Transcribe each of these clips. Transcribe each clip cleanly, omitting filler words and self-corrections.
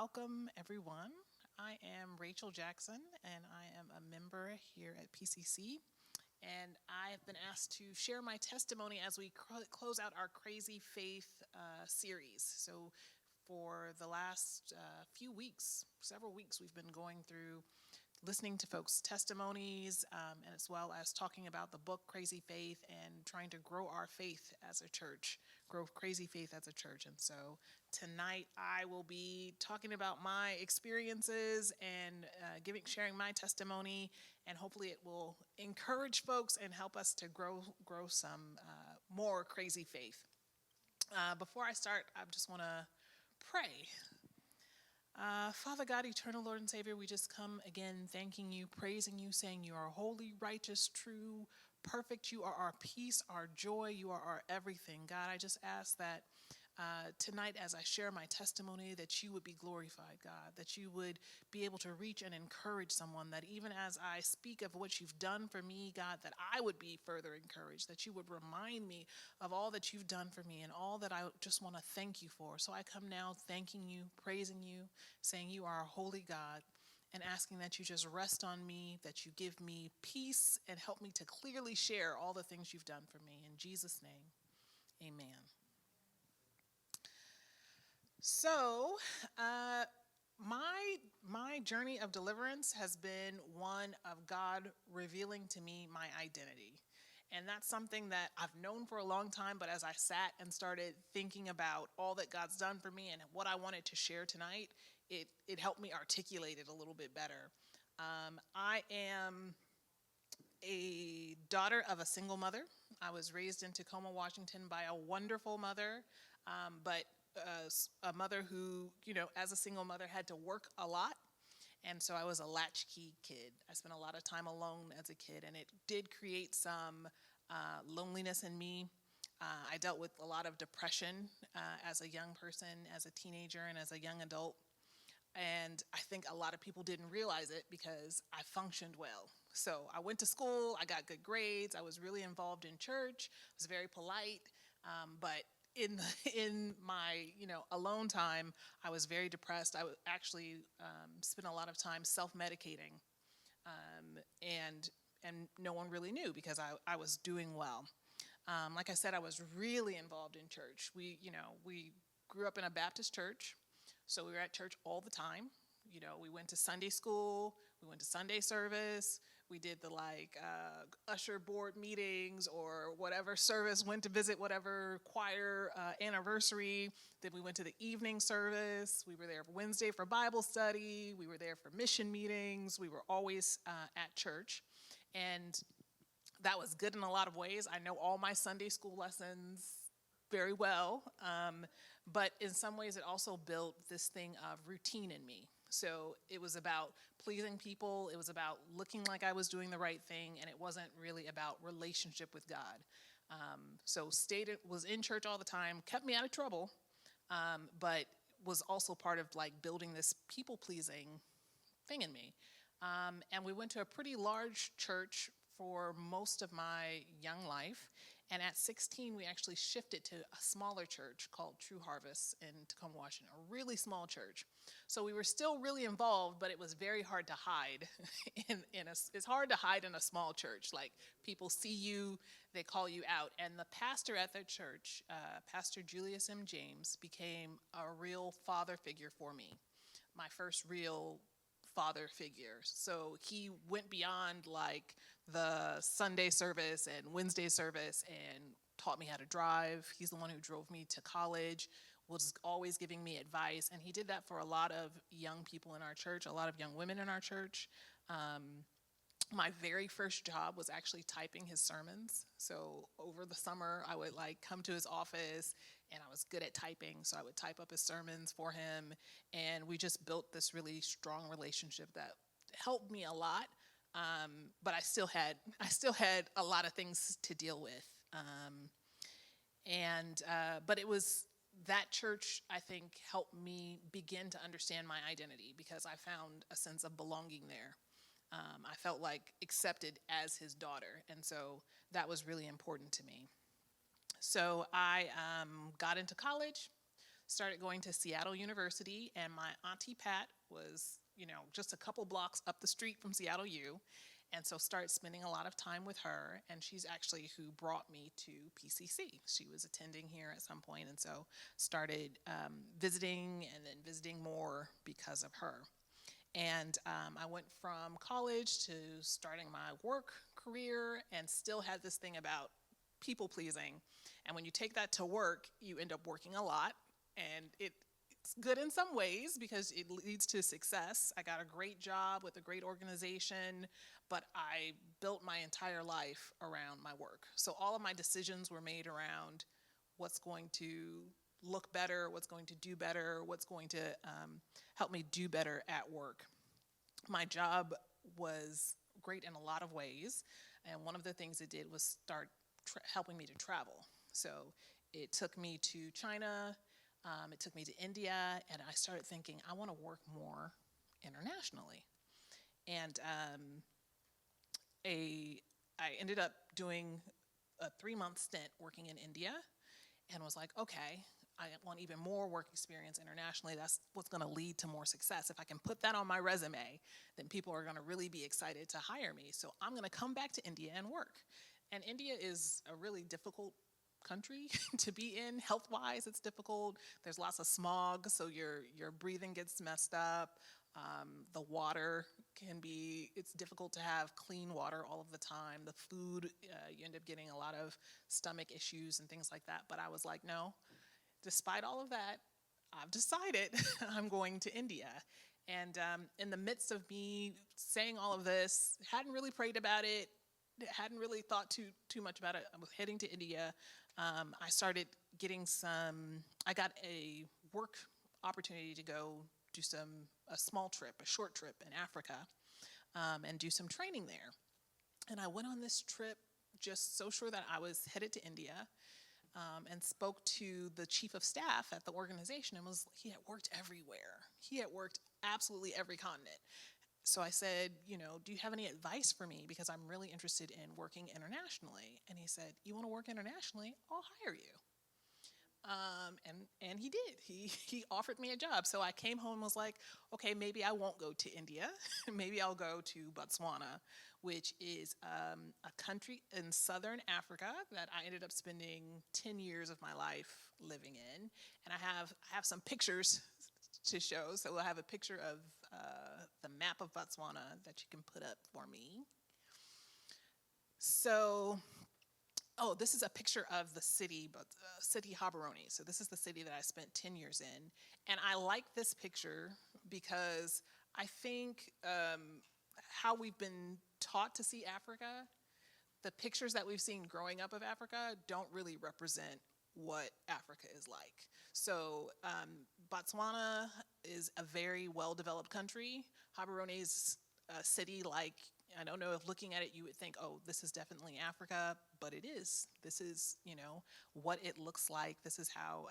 welcome everyone. I am Rachel Jackson and I am a member here at PCC. And I have been asked to share my testimony as we close out our Crazy Faith series. So, for the last few weeks, several weeks, we've been going through listening to folks' testimonies, and as well as talking about the book Crazy Faith and trying to grow our faith as a church, grow Crazy Faith as a church. And so tonight I will be talking about my experiences and sharing my testimony, and hopefully it will encourage folks and help us to grow some more crazy faith. Before I start, I just want to pray. Father God, eternal Lord and Savior, we just come again thanking you, praising you, saying you are holy, righteous, true, perfect. You are our peace, our joy. You are our everything. God, I just ask that tonight as I share my testimony, that you would be glorified, God, that you would be able to reach and encourage someone, that even as I speak of what you've done for me, God, that I would be further encouraged, that you would remind me of all that you've done for me and all that I just want to thank you for. So I come now thanking you, praising you, saying you are a holy God, and asking that you just rest on me, that you give me peace and help me to clearly share all the things you've done for me. In Jesus' name, amen. So, my journey of deliverance has been one of God revealing to me my identity. And that's something that I've known for a long time, but as I sat and started thinking about all that God's done for me and what I wanted to share tonight, it helped me articulate it a little bit better. I am a daughter of a single mother. I was raised in Tacoma, Washington by a wonderful mother, but a mother who, as a single mother had to work a lot. And so I was a latchkey kid. I spent a lot of time alone as a kid, and it did create some loneliness in me. I dealt with a lot of depression as a young person, as a teenager, and as a young adult. And I think a lot of people didn't realize it because I functioned well. So I went to school, I got good grades, I was really involved in church, I was very polite, but in my alone time, I was very depressed. I would actually spent a lot of time self-medicating, and no one really knew because I was doing well. Like I said, I was really involved in church. We grew up in a Baptist church, so we were at church all the time. We went to Sunday school, we went to Sunday service, we did the usher board meetings or whatever service, went to visit whatever choir anniversary. Then we went to the evening service. We were there Wednesday for Bible study. We were there for mission meetings. We were always at church. And that was good in a lot of ways. I know all my Sunday school lessons very well. But in some ways, it also built this thing of routine in me. So it was about pleasing people. It was about looking like I was doing the right thing. And it wasn't really about relationship with God. So was in church all the time, kept me out of trouble, but was also part of building this people-pleasing thing in me. And we went to a pretty large church for most of my young life. And at 16, we actually shifted to a smaller church called True Harvest in Tacoma, Washington, a really small church. So we were still really involved, but it was very hard to hide. It's hard to hide in a small church. People see you, they call you out. And the pastor at the church, Pastor Julius M. James, became a real father figure for me, my first real father figure. So he went beyond the Sunday service and Wednesday service and taught me how to drive. He's the one who drove me to college, was always giving me advice. And he did that for a lot of young people in our church, a lot of young women in our church. My very first job was actually typing his sermons. So over the summer, I would come to his office, and I was good at typing. So I would type up his sermons for him. And we just built this really strong relationship that helped me a lot. But I still had a lot of things to deal with. But it was that church, I think, helped me begin to understand my identity because I found a sense of belonging there. I felt accepted as his daughter, and so that was really important to me. So I got into college, started going to Seattle University, and my auntie Pat was, just a couple blocks up the street from Seattle U. And so started spending a lot of time with her, and she's actually who brought me to PCC. She was attending here at some point, and so started visiting and then visiting more because of her. And I went from college to starting my work career and still had this thing about people pleasing. And when you take that to work, you end up working a lot. And it's good in some ways because it leads to success. I got a great job with a great organization, but I built my entire life around my work. So all of my decisions were made around what's going to look better, what's going to do better, what's going to help me do better at work. My job was great in a lot of ways, and one of the things it did was start helping me to travel. So it took me to China, it took me to India, and I started thinking, I want to work more internationally. And I ended up doing a 3-month stint working in India, and was like, okay, I want even more work experience internationally. That's what's going to lead to more success. If I can put that on my resume, then people are going to really be excited to hire me. So I'm going to come back to India and work. And India is a really difficult country to be in. Health-wise, it's difficult. There's lots of smog, so your breathing gets messed up. The water it's difficult to have clean water all of the time. The food, you end up getting a lot of stomach issues and things like that. But I was like, no, despite all of that, I've decided I'm going to India. And in the midst of me saying all of this, hadn't really prayed about it, hadn't really thought too much about it. I was heading to India. I started getting I got a work opportunity to go do a small trip, a short trip in Africa, and do some training there. And I went on this trip just so sure that I was headed to India, and spoke to the chief of staff at the organization, and he had worked everywhere. He had worked absolutely every continent. So I said, do you have any advice for me? Because I'm really interested in working internationally. And he said, you want to work internationally? I'll hire you. And he did. He offered me a job. So I came home and was like, okay, maybe I won't go to India. Maybe I'll go to Botswana, which is a country in southern Africa that I ended up spending 10 years of my life living in. And I have some pictures to show. So we'll have a picture of the map of Botswana that you can put up for me. So, this is a picture of the city, but city Gaborone. So this is the city that I spent 10 years in. And I like this picture because I think how we've been taught to see Africa, the pictures that we've seen growing up of Africa don't really represent what Africa is like. So Botswana is a very well-developed country. Gaborone is a city like, I don't know if looking at it you would think, oh, this is definitely Africa, but it is. This is, what it looks like. This is how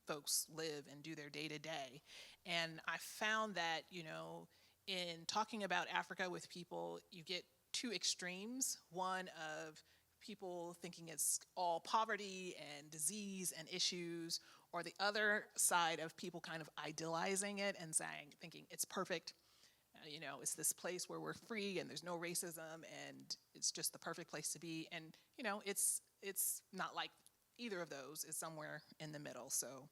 folks live and do their day-to-day. And I found that, in talking about Africa with people, you get two extremes. One of people thinking it's all poverty and disease and issues, or the other side of people kind of idealizing it and thinking it's perfect. It's this place where we're free and there's no racism and it's just the perfect place to be. And, it's not like either of those. It's somewhere in the middle. So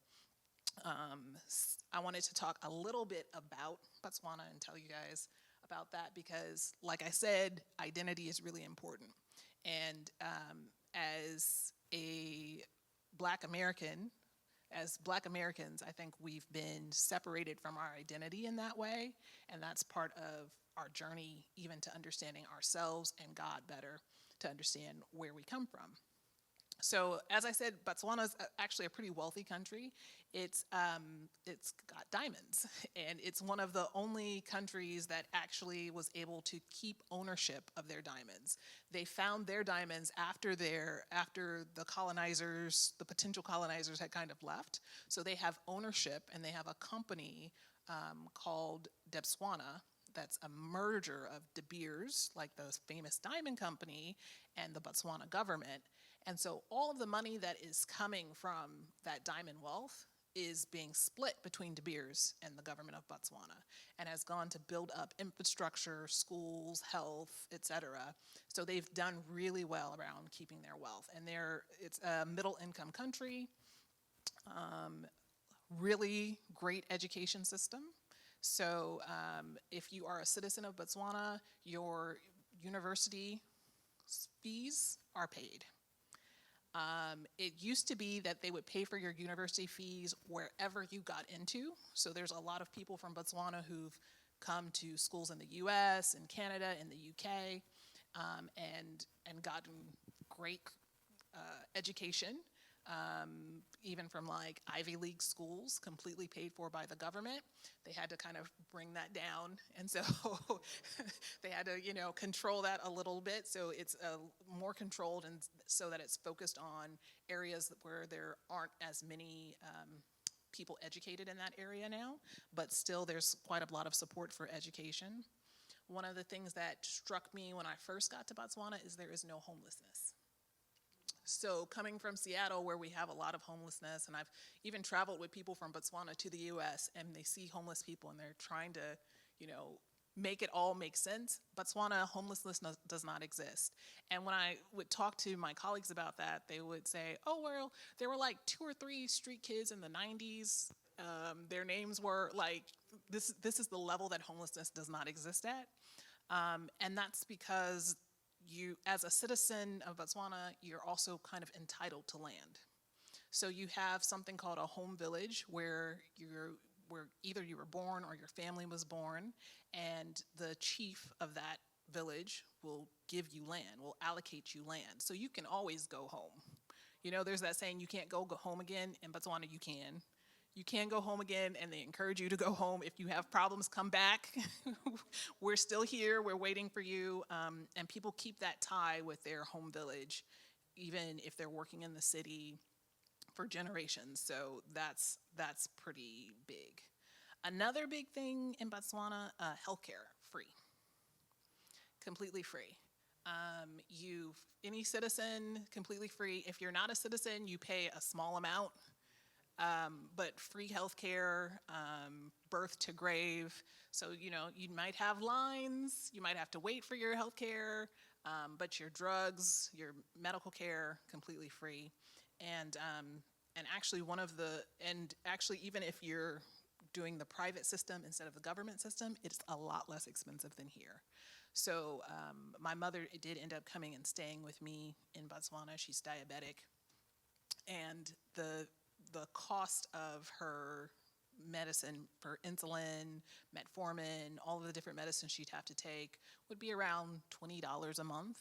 I wanted to talk a little bit about Botswana and tell you guys about that because, like I said, identity is really important. And as Black Americans, I think we've been separated from our identity in that way, and that's part of our journey even to understanding ourselves and God better, to understand where we come from. So, as I said, Botswana is actually a pretty wealthy country. It's got diamonds, and it's one of the only countries that actually was able to keep ownership of their diamonds. They found their diamonds after the potential colonizers had kind of left. So they have ownership, and they have a company called Botswana that's a merger of De Beers, like the famous diamond company, and the Botswana government. And so all of the money that is coming from that diamond wealth is being split between De Beers and the government of Botswana, and has gone to build up infrastructure, schools, health, etc. So they've done really well around keeping their wealth. And it's a middle income country, really great education system. So if you are a citizen of Botswana, your university fees are paid. It used to be that they would pay for your university fees wherever you got into. So there's a lot of people from Botswana who've come to schools in the US and Canada and the UK, and gotten great education, even from like Ivy League schools, completely paid for by the government. They had to kind of bring that down, and so they had to, control that a little bit. So it's more controlled, and so that it's focused on areas where there aren't as many people educated in that area now, but still there's quite a lot of support for education. One of the things that struck me when I first got to Botswana is there is no homelessness. So coming from Seattle, where we have a lot of homelessness, and I've even traveled with people from Botswana to the US, and they see homeless people and they're trying to, make it all make sense. Botswana, homelessness does not exist. And when I would talk to my colleagues about that, they would say, oh, well, there were like 2 or 3 street kids in the 90s. Their names were like, this is the level that homelessness does not exist at. And that's because you, as a citizen of Botswana, you're also kind of entitled to land. So you have something called a home village where either you were born or your family was born, and the chief of that village will give you land, will allocate you land. So you can always go home. There's that saying, you can't go home again. In Botswana, you can. You can go home again, and they encourage you to go home. If you have problems, come back. We're still here. We're waiting for you. And people keep that tie with their home village, even if they're working in the city for generations. So that's pretty big. Another big thing in Botswana, healthcare, free. Completely free. Any citizen, completely free. If you're not a citizen, you pay a small amount. But free healthcare, birth to grave. So, you might have lines, you might have to wait for your healthcare, but your drugs, your medical care, completely free. And actually even if you're doing the private system instead of the government system, it's a lot less expensive than here. So my mother did end up coming and staying with me in Botswana. She's diabetic, and the cost of her medicine for insulin, metformin, all of the different medicines she'd have to take would be around $20 a month.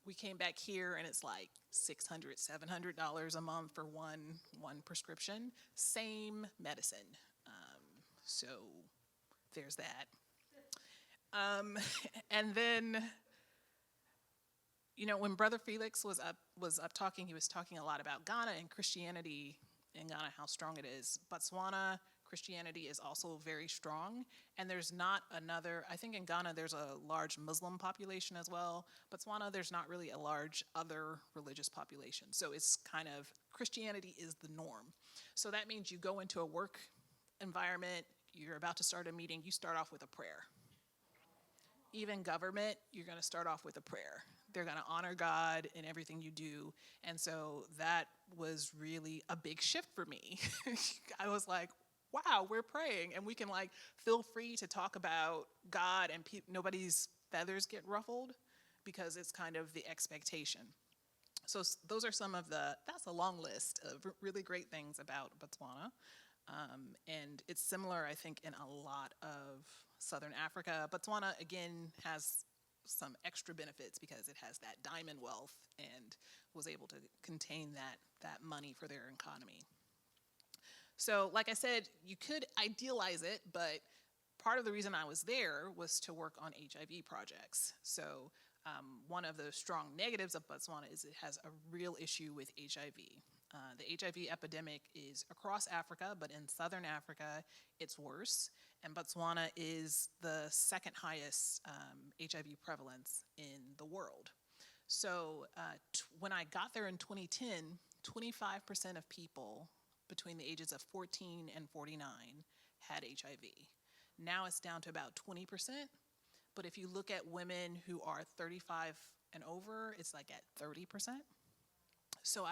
We came back here and it's like $600, $700 a month for one prescription. Same medicine. So there's that. And then, when Brother Felix was up talking, he was talking a lot about Ghana and Christianity in Ghana, how strong it is. Botswana, Christianity is also very strong, and there's not I think in Ghana there's a large Muslim population as well. Botswana, there's not really a large other religious population. So it's kind of, Christianity is the norm. So that means you go into a work environment, you're about to start a meeting, you start off with a prayer. Even government, you're going to start off with a prayer. They're going to honor God in everything you do. And so that was really a big shift for me. I was like, wow, we're praying, and we can feel free to talk about God, and nobody's feathers get ruffled because it's kind of the expectation. So those are that's a long list of really great things about Botswana. And it's similar, I think, in a lot of Southern Africa. Botswana, again, has some extra benefits because it has that diamond wealth and was able to contain that money for their economy. So like I said, you could idealize it, but part of the reason I was there was to work on HIV projects. So one of the strong negatives of Botswana is it has a real issue with HIV. The HIV epidemic is across Africa, but in Southern Africa, it's worse. And Botswana is the second highest HIV prevalence in the world. So when I got there in 2010, 25% of people between the ages of 14 and 49 had HIV. Now it's down to about 20%. But if you look at women who are 35 and over, it's like at 30%. So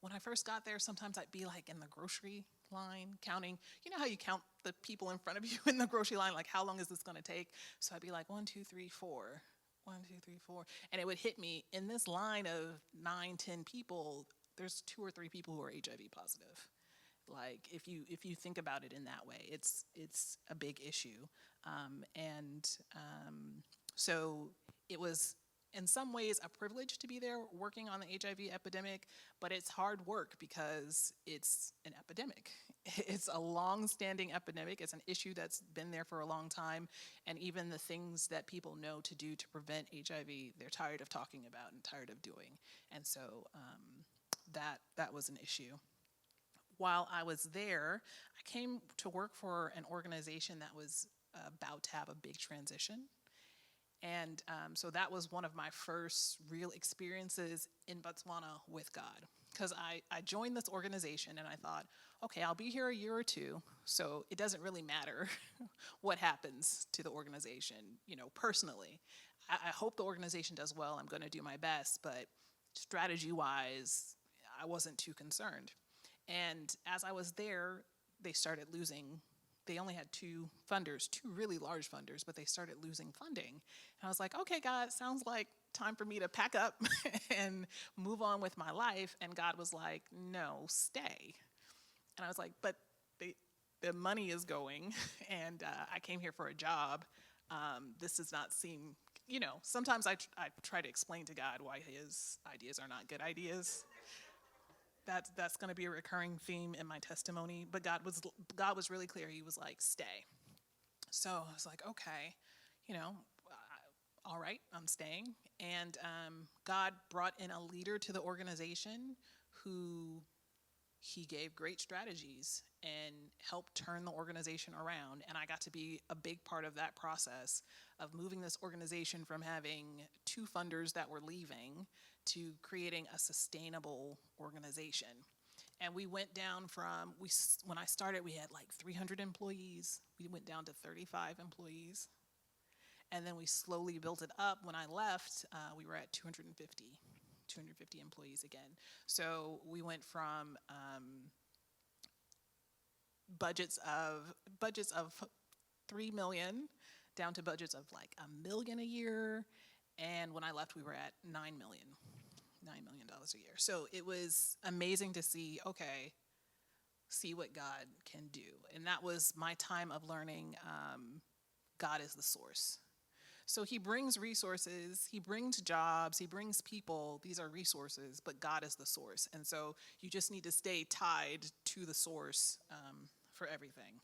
when I first got there, sometimes I'd be like in the grocery line counting. You know how you count the people in front of you in the grocery line, like how long is this going to take? So I'd be like 1, 2, 3, 4. 1, 2, 3, 4. And it would hit me in this line of 9, 10 people, there's 2 or 3 people who are HIV positive. Like if you think about it in that way, it's a big issue. So it was in some ways a privilege to be there working on the HIV epidemic, but it's hard work because it's an epidemic. It's a long-standing epidemic. It's an issue that's been there for a long time, and even the things that people know to do to prevent HIV, they're tired of talking about and tired of doing. And so that was an issue. While I was there, I came to work for an organization that was about to have a big transition. And so that was one of my first real experiences in Botswana with God. Because I joined this organization and I thought, okay, I'll be here a year or 2, so it doesn't really matter what happens to the organization, personally. I hope the organization does well. I'm going to do my best, but strategy-wise, I wasn't too concerned. And as I was there, they started losing. They only had 2 funders, 2 really large funders, but they started losing funding. And I was like, okay, God, sounds like time for me to pack up and move on with my life. And God was like, no, stay. And I was like, but the money is going, and I came here for a job. This does not seem, sometimes I try to explain to God why his ideas are not good ideas. That's going to be a recurring theme in my testimony. But God was really clear. He was like, stay. So I was like, okay, all right, I'm staying. And God brought in a leader to the organization who he gave great strategies and helped turn the organization around. And I got to be a big part of that process of moving this organization from having 2 funders that were leaving to creating a sustainable organization. And we went down from, when I started, we had like 300 employees. We went down to 35 employees. And then we slowly built it up. When I left, we were at 250 employees again. So we went from budgets of 3 million down to budgets of like $1 million a year. And when I left, we were at $9 million a year. So it was amazing to see what God can do. And that was my time of learning God is the source. So he brings resources, he brings jobs, he brings people. These are resources, but God is the source. And so you just need to stay tied to the source for everything.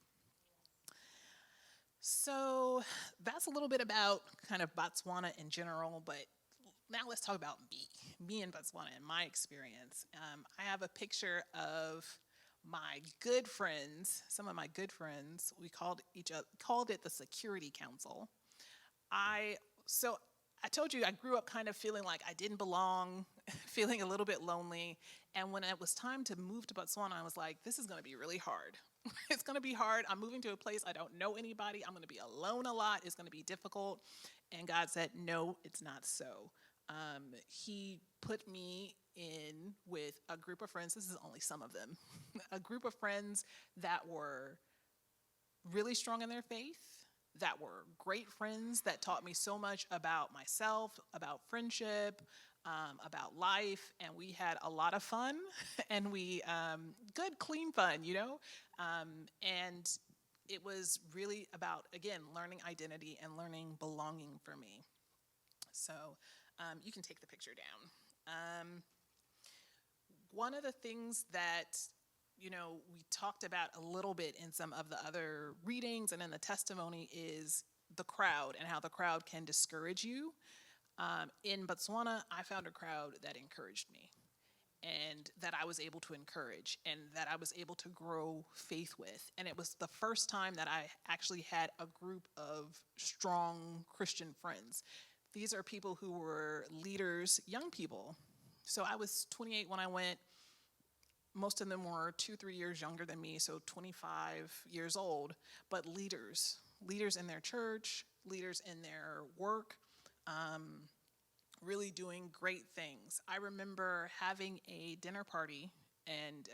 So that's a little bit about kind of Botswana in general, but now let's talk about me in Botswana and my experience. I have a picture of my good friends, some of my good friends. We called it the Security Council. I told you I grew up kind of feeling like I didn't belong, feeling a little bit lonely. And when it was time to move to Botswana, I was like, this is going to be really hard. It's going to be hard. I'm moving to a place I don't know anybody. I'm going to be alone a lot. It's going to be difficult. And God said, no, it's not so. He put me in with a group of friends. This is only some of them. A group of friends that were really strong in their faith, that were great friends, that taught me so much about myself, about friendship, about life, and we had a lot of fun, and good, clean fun, and it was really about, again, learning identity and learning belonging for me. So you can take the picture down. One of the things that we talked about a little bit in some of the other readings and in the testimony is the crowd and how the crowd can discourage you. In Botswana, I found a crowd that encouraged me and that I was able to encourage and that I was able to grow faith with. And it was the first time that I actually had a group of strong Christian friends. These are people who were leaders, young people. So I was 28 when I went. Most of them were 2, 3 years younger than me, so 25 years old, but leaders in their church, leaders in their work, really doing great things. I remember having a dinner party, and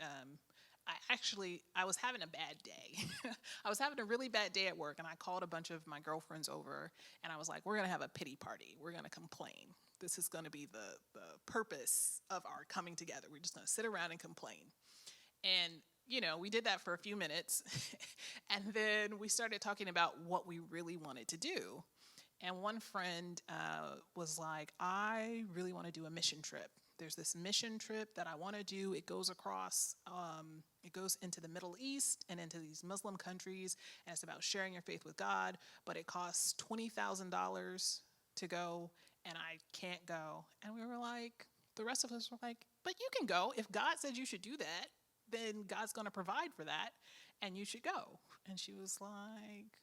I was having a bad day. I was having a really bad day at work, and I called a bunch of my girlfriends over, and I was like, we're going to have a pity party. We're going to complain. This is going to be the purpose of our coming together. We're just going to sit around and complain. And, we did that for a few minutes. And then we started talking about what we really wanted to do. And one friend was like, I really want to do a mission trip. There's this mission trip that I want to do. It goes across, it goes into the Middle East and into these Muslim countries. And it's about sharing your faith with God. But it costs $20,000 to go. And I can't go. And we were like, the rest of us were like, but you can go. If God said you should do that, then God's going to provide for that, and you should go. And she was like,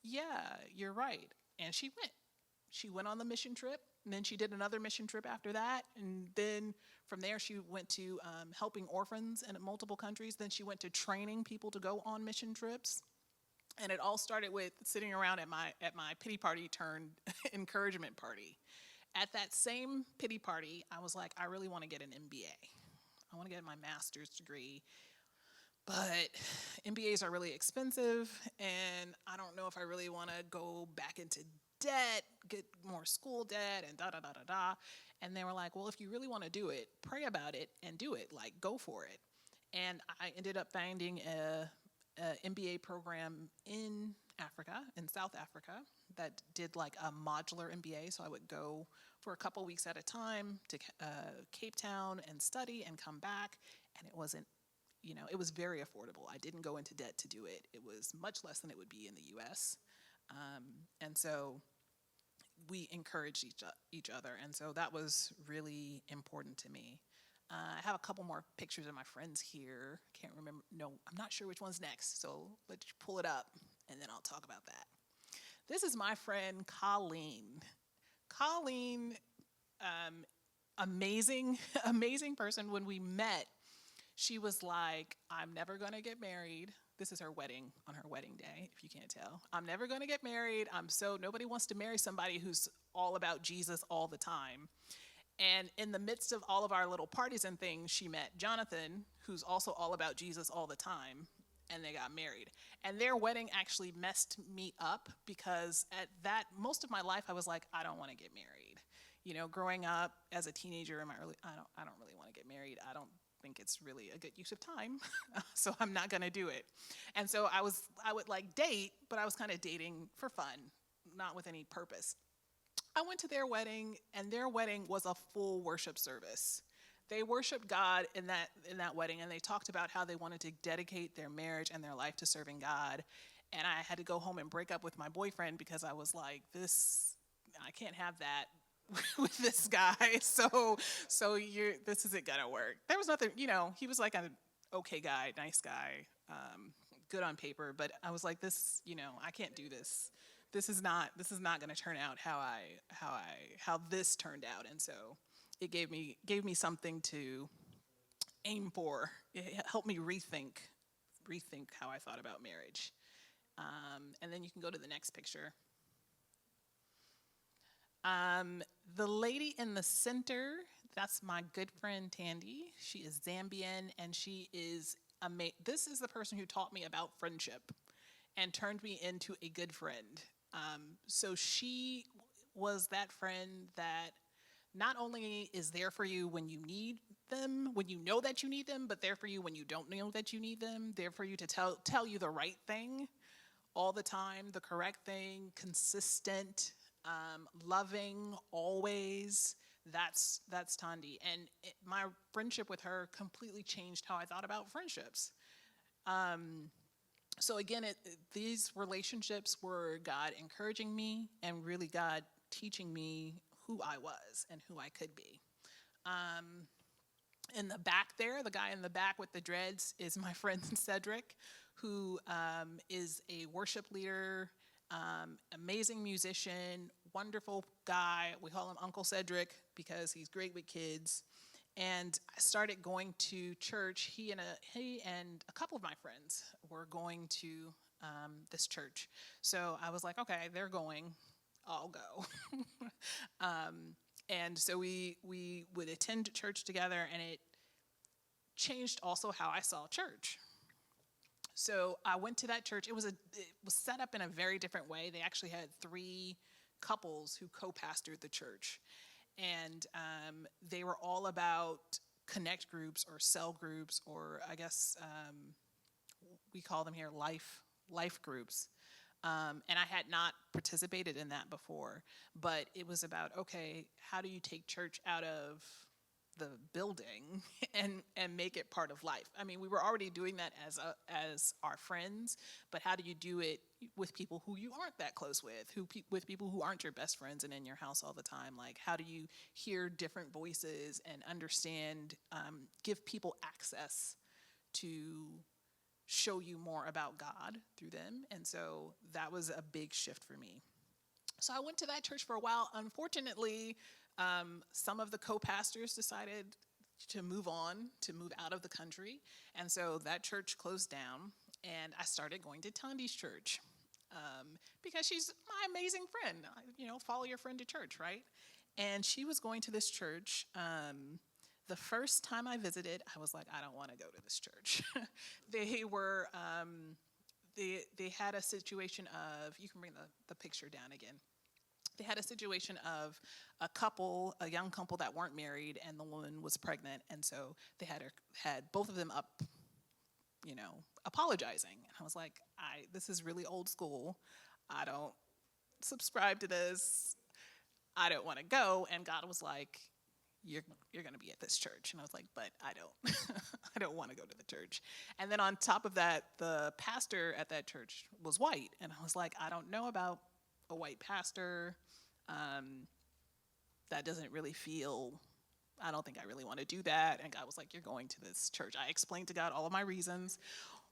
yeah, you're right. And she went. She went on the mission trip, and then she did another mission trip after that. And then from there, she went to helping orphans in multiple countries. Then she went to training people to go on mission trips. And it all started with sitting around at my pity party turned encouragement party. At that same pity party, I was like, I really want to get an MBA. I want to get my master's degree. But MBAs are really expensive, and I don't know if I really want to go back into debt, get more school debt, and da-da-da-da-da. And they were like, well, if you really want to do it, pray about it and do it. Like, go for it. And I ended up finding a MBA program in Africa, in South Africa, that did like a modular MBA. So I would go for a couple weeks at a time to Cape Town and study and come back. And it wasn't, it was very affordable. I didn't go into debt to do it. It was much less than it would be in the US. And so we encouraged each other. And so that was really important to me. I have a couple more pictures of my friends here. Can't remember. No, I'm not sure which one's next. So let's pull it up, and then I'll talk about that. This is my friend Colleen. Colleen, amazing person. When we met, she was like, I'm never going to get married. This is her wedding, on her wedding day, if you can't tell. I'm never going to get married. Nobody wants to marry somebody who's all about Jesus all the time. And in the midst of all of our little parties and things, she met Jonathan, who's also all about Jesus all the time, and they got married. And their wedding actually messed me up because at that, most of my life, I was like, I don't want to get married. Growing up as a teenager in my I don't really want to get married. I don't think it's really a good use of time, so I'm not going to do it. And so I would like date, but I was kind of dating for fun, not with any purpose. I went to their wedding, and their wedding was a full worship service. They worshiped God in that wedding, and they talked about how they wanted to dedicate their marriage and their life to serving God. And I had to go home and break up with my boyfriend because I was like, I can't have that with this guy. So this isn't gonna work. There was nothing, he was like an okay guy, nice guy, good on paper, but I was like, I can't do this. This is not going to turn out how this turned out. And so it gave me something to aim for. It helped me rethink how I thought about marriage. And then you can go to the next picture. The lady in the center, that's my good friend Tandy. She is Zambian, and she is this is the person who taught me about friendship and turned me into a good friend. So she was that friend that not only is there for you when you need them, when you know that you need them, but there for you when you don't know that you need them, there for you to tell you the right thing all the time, the correct thing, consistent, loving, always. That's Tandy. And my friendship with her completely changed how I thought about friendships. So again, these relationships were God encouraging me and really God teaching me who I was and who I could be. In the back there, the guy in the back with the dreads is my friend Cedric, who is a worship leader, amazing musician, wonderful guy. We call him Uncle Cedric because he's great with kids. And I started going to church. He and a couple of my friends were going to this church. So I was like, okay, they're going, I'll go. And so we would attend church together, and it changed also how I saw church. So I went to that church. It was set up in a very different way. They actually had 3 couples who co-pastored the church, and they were all about connect groups or cell groups, or I guess we call them here life groups. And I had not participated in that before, but it was about, okay, how do you take church out of the building and make it part of life? I mean, we were already doing that as our friends, but how do you do it with people who you aren't that close with, with people who aren't your best friends and in your house all the time? Like, how do you hear different voices and understand, give people access to show you more about God through them? And so that was a big shift for me. So I went to that church for a while. Unfortunately, some of the co-pastors decided to move out of the country. And so that church closed down, and I started going to Tandi's church because she's my amazing friend. Follow your friend to church, right? And she was going to this church. The first time I visited, I was like, I don't want to go to this church. They were, they had a situation of, you can bring the picture down again. They had a situation of a young couple that weren't married, and the woman was pregnant, and so they had both of them up, apologizing. And I was like, this is really old school. I don't subscribe to this. I don't want to go. And God was like, you're going to be at this church. And I was like, but I don't. I don't want to go to the church. And then on top of that, the pastor at that church was white. And I was like, I don't know about a white pastor. That doesn't really I don't think I really want to do that. And God was like, you're going to this church. I explained to God all of my reasons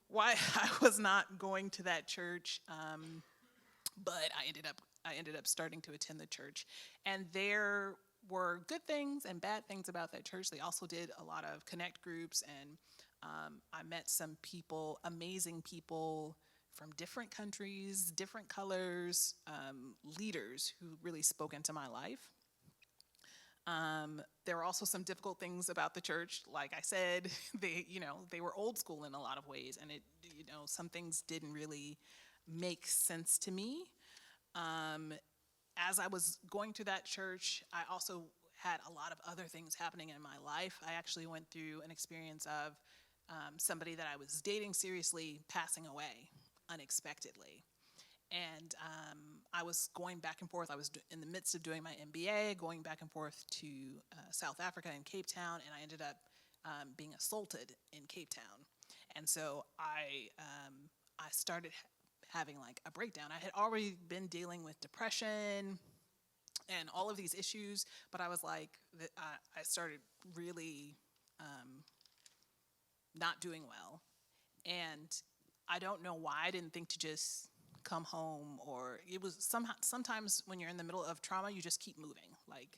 why I was not going to that church. But I ended up starting to attend the church. And there were good things and bad things about that church. They also did a lot of connect groups, and I met some people, amazing people from different countries, different colors, leaders who really spoke into my life. There were also some difficult things about the church. Like I said, they were old school in a lot of ways, and some things didn't really make sense to me. As I was going to that church, I also had a lot of other things happening in my life. I actually went through an experience of somebody that I was dating seriously passing away unexpectedly. And I was going back and forth. I was in the midst of doing my MBA, going back and forth to South Africa and Cape Town, and I ended up being assaulted in Cape Town. And so I started having like a breakdown. I had already been dealing with depression and all of these issues, but I was like, I started really not doing well. And I don't know why I didn't think to just come home, or it was sometimes when you're in the middle of trauma, you just keep moving. Like,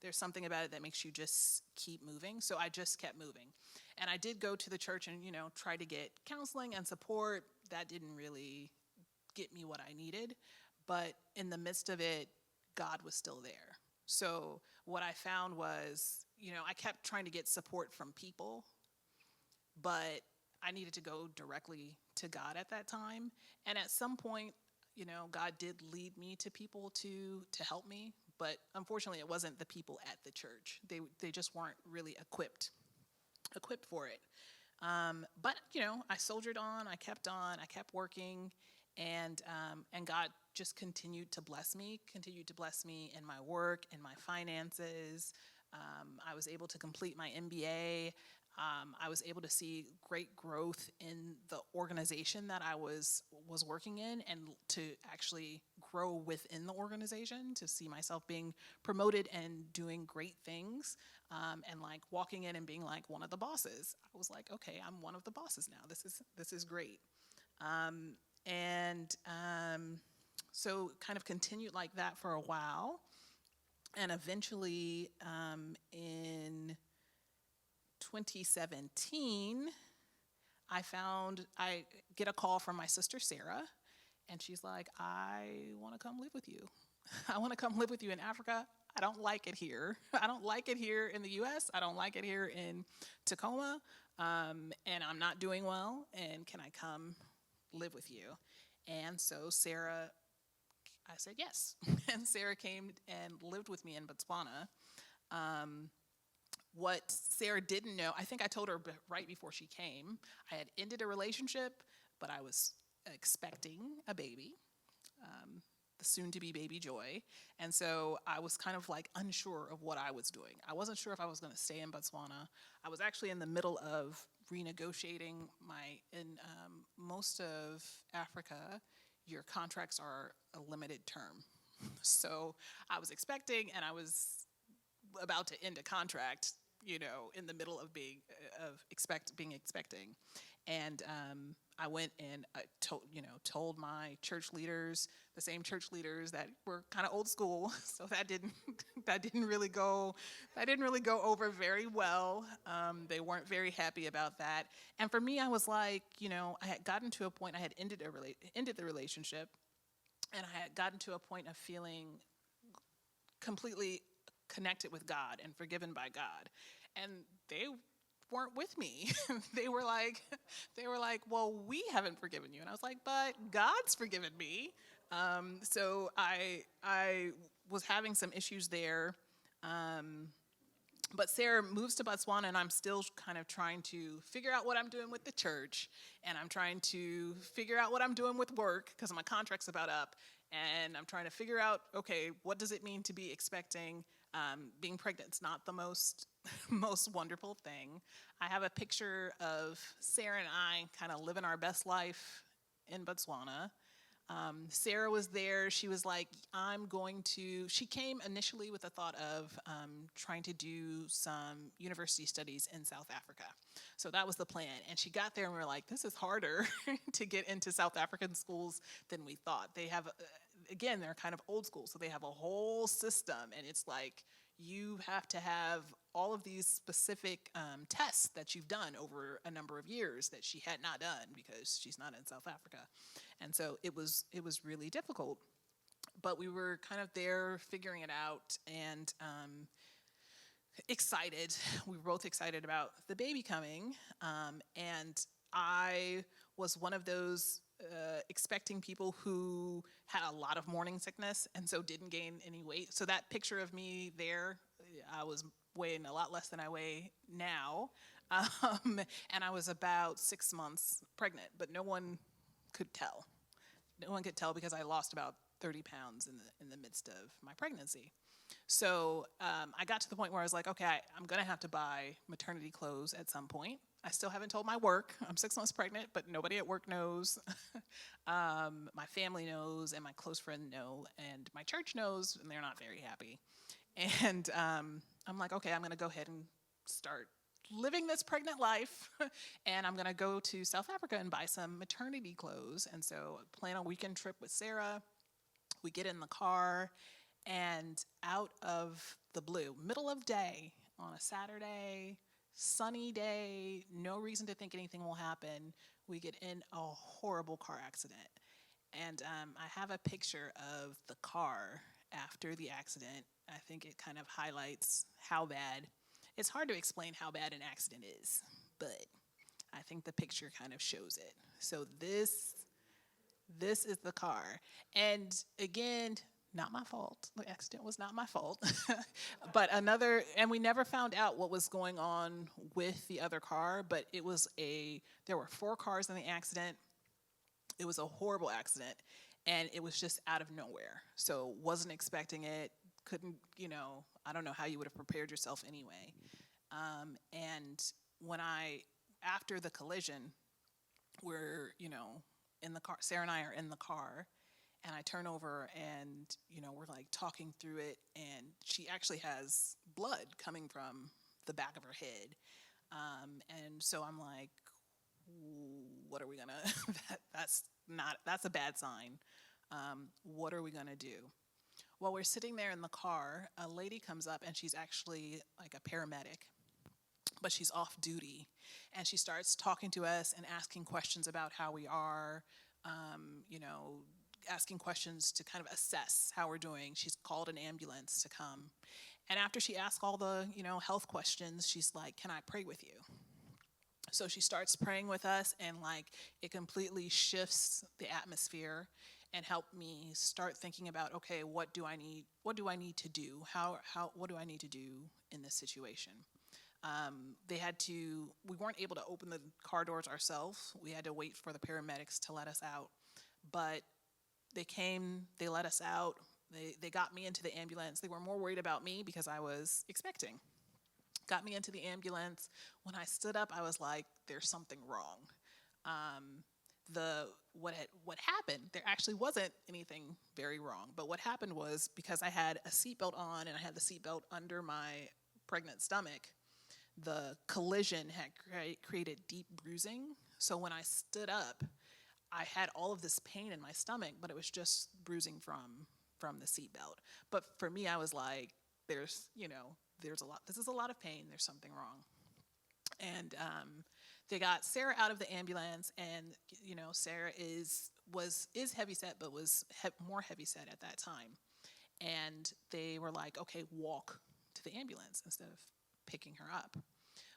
there's something about it that makes you just keep moving. So I just kept moving. And I did go to the church and, try to get counseling and support. That didn't really get me what I needed. But in the midst of it, God was still there. So what I found was, I kept trying to get support from people, but I needed to go directly to God at that time. And at some point, God did lead me to people to help me. But unfortunately, it wasn't the people at the church. They just weren't really equipped for it. But I soldiered on. I kept working, and God just continued to bless me in my work, in my finances. I was able to complete my MBA. I was able to see great growth in the organization that I was working in, and to actually grow within the organization, to see myself being promoted and doing great things, and like walking in and being like one of the bosses. I was like, okay, I'm one of the bosses now. This is great. So kind of continued like that for a while. And eventually, in 2017, I get a call from my sister Sarah, and she's like, I want to come live with you. I want to come live with you in Africa. I don't like it here. I don't like it here in the US. I don't like it here in Tacoma. And I'm not doing well. And can I come live with you? And so Sarah, I said yes. And Sarah came and lived with me in Botswana. What Sarah didn't know, I think I told her right before she came, I had ended a relationship, but I was expecting a baby, the soon-to-be baby Joy. And so I was kind of like unsure of what I was doing. I wasn't sure if I was going to stay in Botswana. I was actually in the middle of renegotiating in most of Africa, your contracts are a limited term. So I was expecting, and I was about to end a contract, in the middle of being expecting, and I went and told my church leaders, the same church leaders that were kind of old school. So that didn't really go over very well. They weren't very happy about that. And for me, I was like, I had gotten to a point. I had ended the relationship, and I had gotten to a point of feeling completely connected with God and forgiven by God. And they weren't with me. They were like, well, we haven't forgiven you. And I was like, but God's forgiven me. So I was having some issues there. But Sarah moves to Botswana, and I'm still kind of trying to figure out what I'm doing with the church, and I'm trying to figure out what I'm doing with work because my contract's about up, and I'm trying to figure out, okay, what does it mean to be expecting? Being pregnant's not the most wonderful thing. I have a picture of Sarah and I kind of living our best life in Botswana. Sarah was there. She was like, she came initially with the thought of trying to do some university studies in South Africa. So that was the plan. And she got there and we were like, this is harder to get into South African schools than we thought. They have, again, they're kind of old school. So they have a whole system, and it's like, you have to have all of these specific tests that you've done over a number of years that she had not done because she's not in South Africa. And so it was really difficult. But we were kind of there figuring it out and excited. We were both excited about the baby coming. And I was one of those expecting people who had a lot of morning sickness and so didn't gain any weight. So that picture of me there, I was weighing a lot less than I weigh now. And I was about 6 months pregnant, but no one could tell. No one could tell because I lost about 30 pounds in the midst of my pregnancy. So I got to the point where I was like, okay, I'm going to have to buy maternity clothes at some point. I still haven't told my work. I'm 6 months pregnant, but nobody at work knows. My family knows, and my close friend know, and my church knows, and they're not very happy. And I'm like, okay, I'm going to go ahead and start living this pregnant life, and I'm going to go to South Africa and buy some maternity clothes. And so I plan a weekend trip with Sarah. We get in the car, and out of the blue, middle of day on a Saturday, sunny day, no reason to think anything will happen, we get in a horrible car accident. And I have a picture of the car after the accident. I think it kind of highlights how bad. It's hard to explain how bad an accident is, but I think the picture kind of shows it. So this is the car. And again, not my fault. The accident was not my fault. But and we never found out what was going on with the other car, but there were 4 cars in the accident. It was a horrible accident, and it was just out of nowhere. So wasn't expecting it, couldn't, I don't know how you would have prepared yourself anyway. And after the collision, we're, in the car, Sarah and I are in the car, and I turn over and, we're like talking through it, and she actually has blood coming from the back of her head. And so I'm like, what are we gonna, that's a bad sign. What are we going to do? While we're sitting there in the car, a lady comes up and she's actually like a paramedic, but she's off duty. And she starts talking to us and asking questions about how we are, you know, asking questions to kind of assess how we're doing. She's called an ambulance to come. And after she asks all the, health questions, she's like, "Can I pray with you?" So she starts praying with us, and like it completely shifts the atmosphere and helped me start thinking about, okay, what do I need? What do I need to do? What do I need to do in this situation? We weren't able to open the car doors ourselves. We had to wait for the paramedics to let us out. But they came, they let us out, they got me into the ambulance. They were more worried about me because I was expecting. Got me into the ambulance. When I stood up, I was like, there's something wrong. What happened, there actually wasn't anything very wrong. But what happened was, because I had a seatbelt on and I had the seatbelt under my pregnant stomach, the collision had created deep bruising. So when I stood up, I had all of this pain in my stomach, but it was just bruising from the seatbelt. But for me, I was like, there's a lot. This is a lot of pain. There's something wrong. And they got Sarah out of the ambulance, and Sarah is heavy set, but was more heavy set at that time. And they were like, okay, walk to the ambulance instead of picking her up.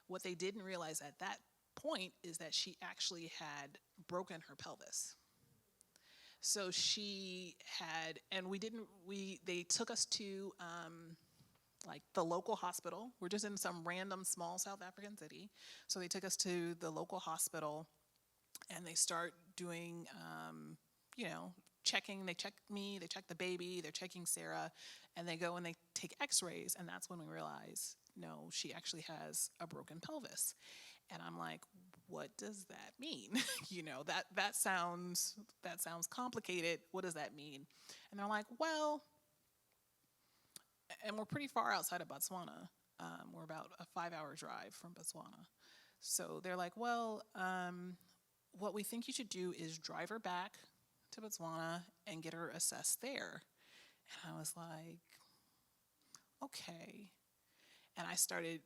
What they didn't realize at that point is that she actually had broken her pelvis. So she had, and they took us to like the local hospital. We're just in some random small South African city. So they took us to the local hospital, and they start doing, checking. They check me, they check the baby, they're checking Sarah, and they go and they take x-rays. And that's when we realize, no, she actually has a broken pelvis. And I'm like, what does that mean? that sounds complicated. What does that mean? And they're like, well, and we're pretty far outside of Botswana. We're about a 5-hour drive from Botswana. So they're like, well, what we think you should do is drive her back to Botswana and get her assessed there. And I was like, okay. And I started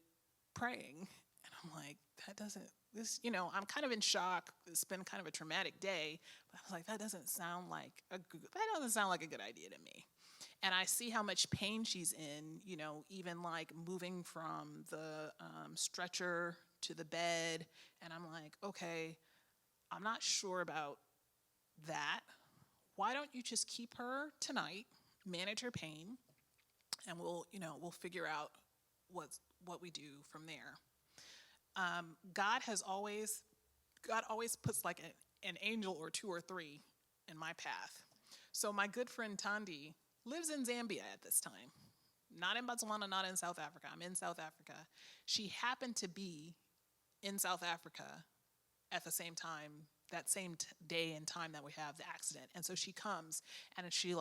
praying. And I'm like, I'm kind of in shock. It's been kind of a traumatic day. But I was like, that doesn't sound like a good idea to me. And I see how much pain she's in, even like moving from the stretcher to the bed. And I'm like, okay, I'm not sure about that. Why don't you just keep her tonight, manage her pain, and we'll figure out what we do from there. God always puts like an angel or two or three in my path. So my good friend Tandi lives in Zambia at this time. Not in Botswana, not in South Africa. I'm in South Africa. She happened to be in South Africa at the same time, that same day and time that we have the accident. And so she comes and she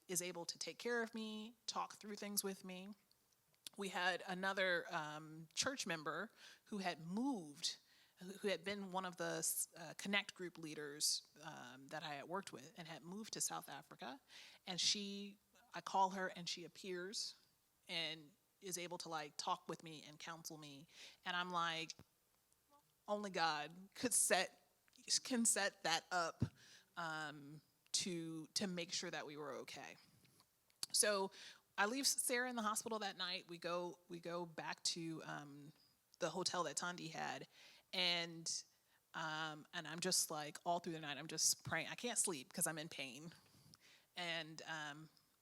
is able to take care of me, talk through things with me. We had another church member who had moved, who had been one of the Connect group leaders that I had worked with, and had moved to South Africa. And I call her, and she appears and is able to talk with me and counsel me. And I'm like, only God can set that up to make sure that we were okay. So I leave Sarah in the hospital that night. We go back to the hotel that Tandi had, and I'm just all through the night I'm just praying. I can't sleep because I'm in pain, and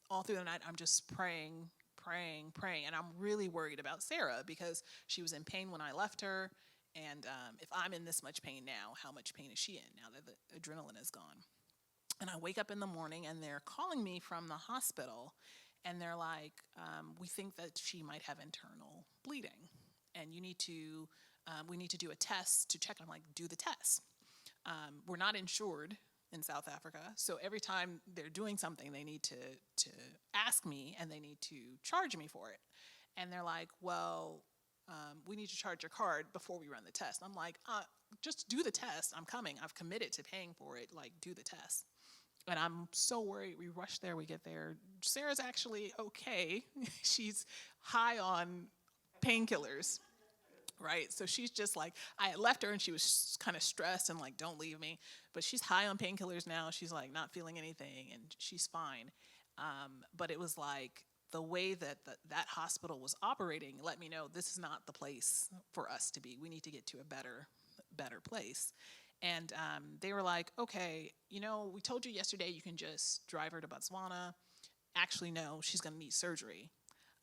all through the night I'm just praying, and I'm really worried about Sarah because she was in pain when I left her, and if I'm in this much pain now, how much pain is she in now that the adrenaline is gone? And I wake up in the morning and they're calling me from the hospital. And they're like, we think that she might have internal bleeding, and we need to do a test to check. I'm like, do the test. We're not insured in South Africa, so every time they're doing something, they need to ask me, and they need to charge me for it. And they're like, well, we need to charge your card before we run the test. I'm like, just do the test. I'm coming. I've committed to paying for it. Do the test. And I'm so worried. We rush there, we get there. Sarah's actually okay. She's high on painkillers, right? So she's just like, I had left her and she was kind of stressed and like, don't leave me. But she's high on painkillers now. She's like not feeling anything and she's fine. But it was like the way that that hospital was operating let me know this is not the place for us to be. We need to get to a better place. And they were like, okay, we told you yesterday you can just drive her to Botswana. Actually, no, she's going to need surgery.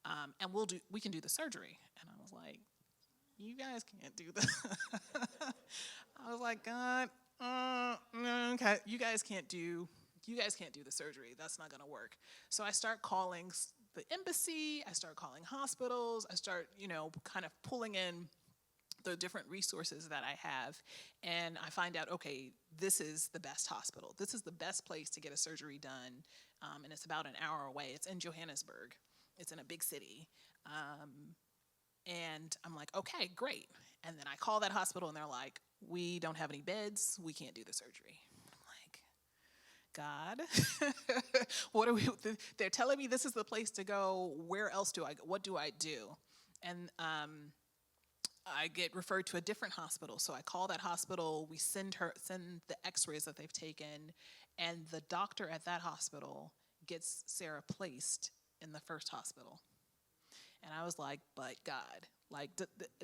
And we can do the surgery. And I was like, you guys can't do that. I was like, God, okay, you guys can't do the surgery. That's not going to work. So I start calling the embassy. I start calling hospitals. I start, kind of pulling in the different resources that I have. And I find out, okay, this is the best hospital. This is the best place to get a surgery done. And it's about an hour away. It's in Johannesburg. It's in a big city. And I'm like, okay, great. And then I call that hospital and they're like, we don't have any beds. We can't do the surgery. I'm like, God, what are we? They're telling me this is the place to go. Where else what do I do? And I get referred to a different hospital. So I call that hospital. We send the x-rays that they've taken. And the doctor at that hospital gets Sarah placed in the first hospital. And I was like, but God, like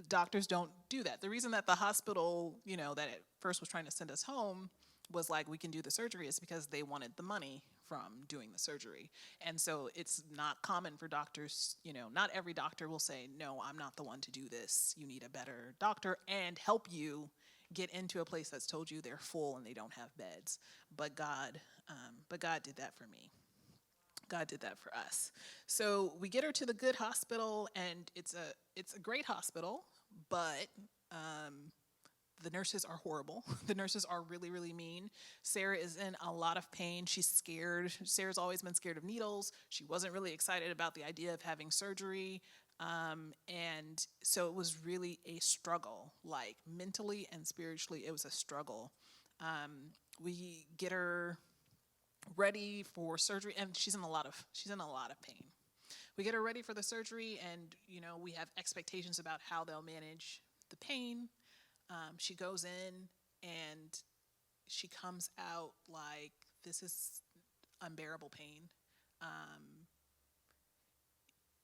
doctors don't do that. The reason that the hospital, that at first was trying to send us home was like, we can do the surgery is because they wanted the money from doing the surgery. And so it's not common for doctors, not every doctor will say, no, I'm not the one to do this. You need a better doctor and help you get into a place that's told you they're full and they don't have beds. But God did that for me. God did that for us. So we get her to the good hospital, and it's a great hospital, but the nurses are horrible. The nurses are really, really mean. Sarah is in a lot of pain. She's scared. Sarah's always been scared of needles. She wasn't really excited about the idea of having surgery. And so it was really a struggle, like mentally and spiritually, it was a struggle. We get her ready for surgery, and she's in a lot of pain. We get her ready for the surgery, and we have expectations about how they'll manage the pain. She goes in and she comes out like, this is unbearable pain.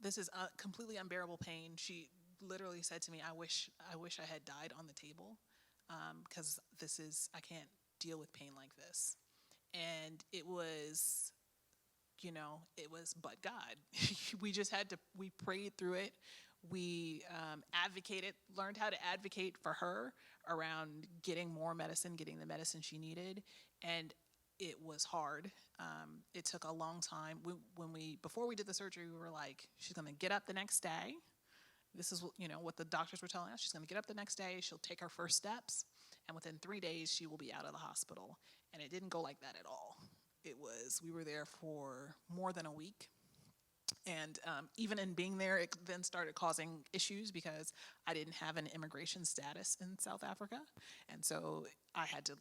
This is completely unbearable pain. She literally said to me, I wish I had died on the table, because I can't deal with pain like this. And it was, but God. We prayed through it. We learned how to advocate for her around getting more medicine, getting the medicine she needed. And it was hard. It took a long time. Before we did the surgery, we were like, she's going to get up the next day. This is what the doctors were telling us. She's going to get up the next day. She'll take her first steps. And within 3 days, she will be out of the hospital. And it didn't go like that at all. We were there for more than a week. And even in being there, it then started causing issues because I didn't have an immigration status in South Africa. And so I had to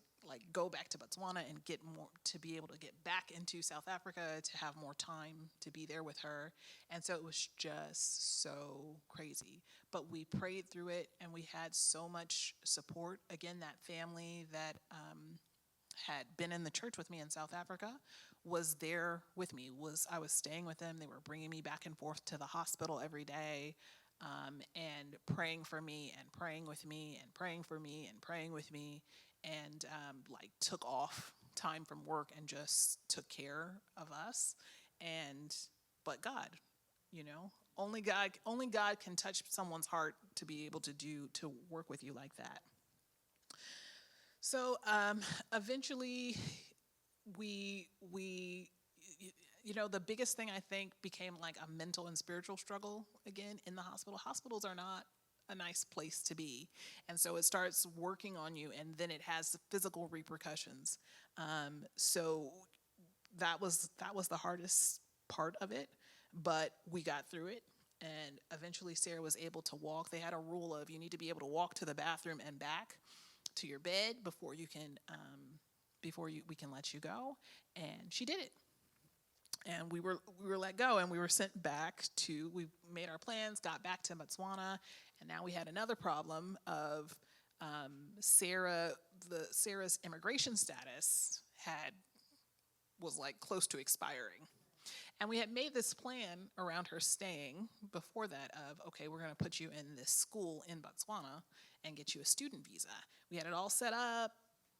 go back to Botswana and get more to be able to get back into South Africa to have more time to be there with her. And so it was just so crazy. But we prayed through it, and we had so much support. Again, that family that had been in the church with me in South Africa was there with me. I was staying with them. They were bringing me back and forth to the hospital every day, and praying for me and praying with me and praying for me and praying with me, and took off time from work and just took care of us. But God, only God can touch someone's heart to be able to work with you like that. So eventually, we the biggest thing I think became like a mental and spiritual struggle again in the hospital. Hospitals are not a nice place to be, and so it starts working on you, and then it has physical repercussions. So that was the hardest part of it, but we got through it. And eventually Sarah was able to walk. They had a rule of you need to be able to walk to the bathroom and back to your bed before you can before we can let you go. And she did it. And we were let go, and we were sent back to, we made our plans, got back to Botswana, and now we had another problem of Sarah's immigration status was like close to expiring. And we had made this plan around her staying before that of, okay, we're going to put you in this school in Botswana and get you a student visa. We had it all set up,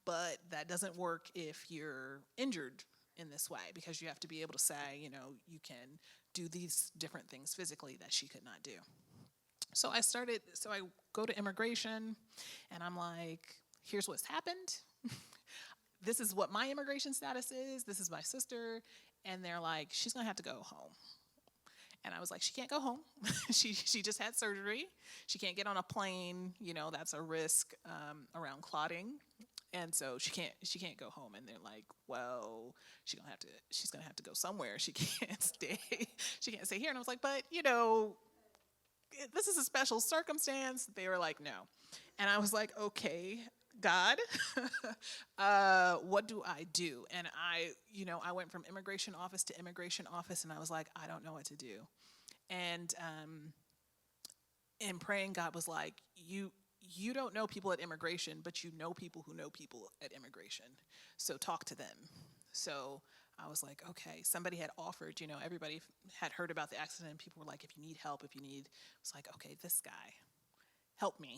but that doesn't work if you're injured in this way, because you have to be able to say, you can do these different things physically that she could not do. So I go to immigration, and I'm like, here's what's happened. This is what my immigration status is. This is my sister. And they're like, she's going to have to go home. And I was like, she can't go home. She just had surgery. She can't get on a plane. That's a risk around clotting. And so she can't go home. And they're like, well, she's going to have to go somewhere. She can't stay. She can't stay here. And I was like, but, this is a special circumstance. They were like, no. And I was like, okay, God, what do I do? And I went from immigration office to immigration office, and I was like, I don't know what to do. And in praying, God was like, you don't know people at immigration, but you know people who know people at immigration. So talk to them. So I was like, okay, somebody had offered, everybody had heard about the accident, and people were like, if you need help, I was like, okay, this guy, help me.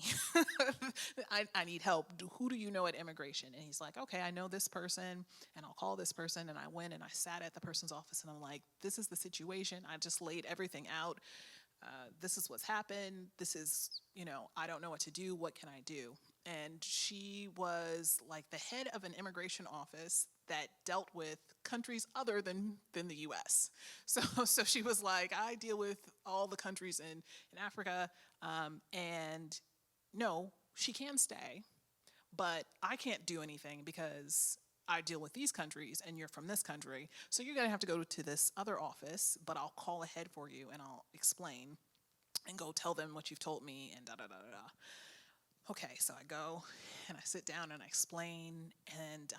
I need help. Who do you know at immigration? And he's like, okay, I know this person, and I'll call this person. And I went and I sat at the person's office, and I'm like, this is the situation. I just laid everything out. This is what's happened. This is, I don't know what to do. What can I do? And she was like the head of an immigration office that dealt with countries other than the U.S. So she was like, I deal with all the countries in Africa, and no, she can stay, but I can't do anything because I deal with these countries and you're from this country. So you're going to have to go to this other office, but I'll call ahead for you and I'll explain and go tell them what you've told me and da-da-da-da-da. Okay, so I go and I sit down and I explain, and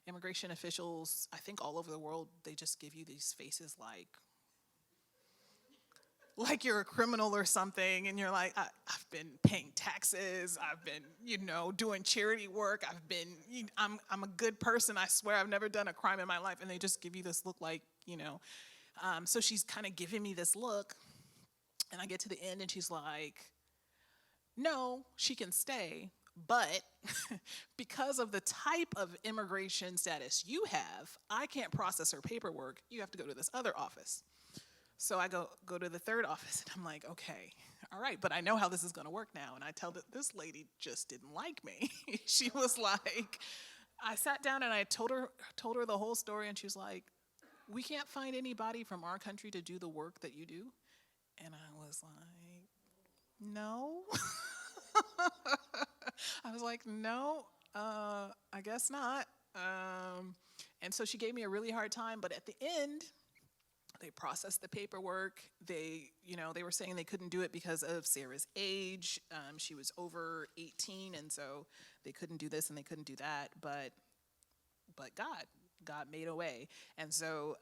immigration officials, I think all over the world, they just give you these faces like you're a criminal or something, and you're like, I've been paying taxes, I've been, doing charity work, I'm a good person, I swear I've never done a crime in my life, and they just give you this look like, so she's kind of giving me this look, and I get to the end, and she's like, no, she can stay, but because of the type of immigration status you have, I can't process her paperwork. You have to go to this other office. So I go to the third office, and I'm like, okay, all right, but I know how this is going to work now. And I tell that this lady just didn't like me. She was like, I sat down and I told her the whole story, and she was like, we can't find anybody from our country to do the work that you do. And I was like, no. I was like, no, I guess not. And so she gave me a really hard time, but at the end, they processed the paperwork. They were saying they couldn't do it because of Sarah's age. She was over 18, and so they couldn't do this and they couldn't do that. But God made a way. And so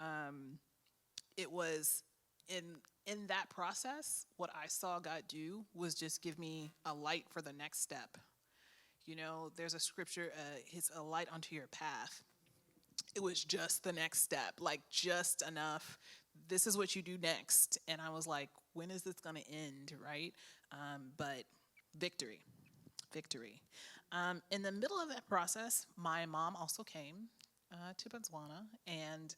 it was in that process, what I saw God do was just give me a light for the next step. There's a scripture, it's a light onto your path. It was just the next step, like just enough. This is what you do next. And I was like, when is this going to end, right? But victory. In the middle of that process, my mom also came to Botswana, and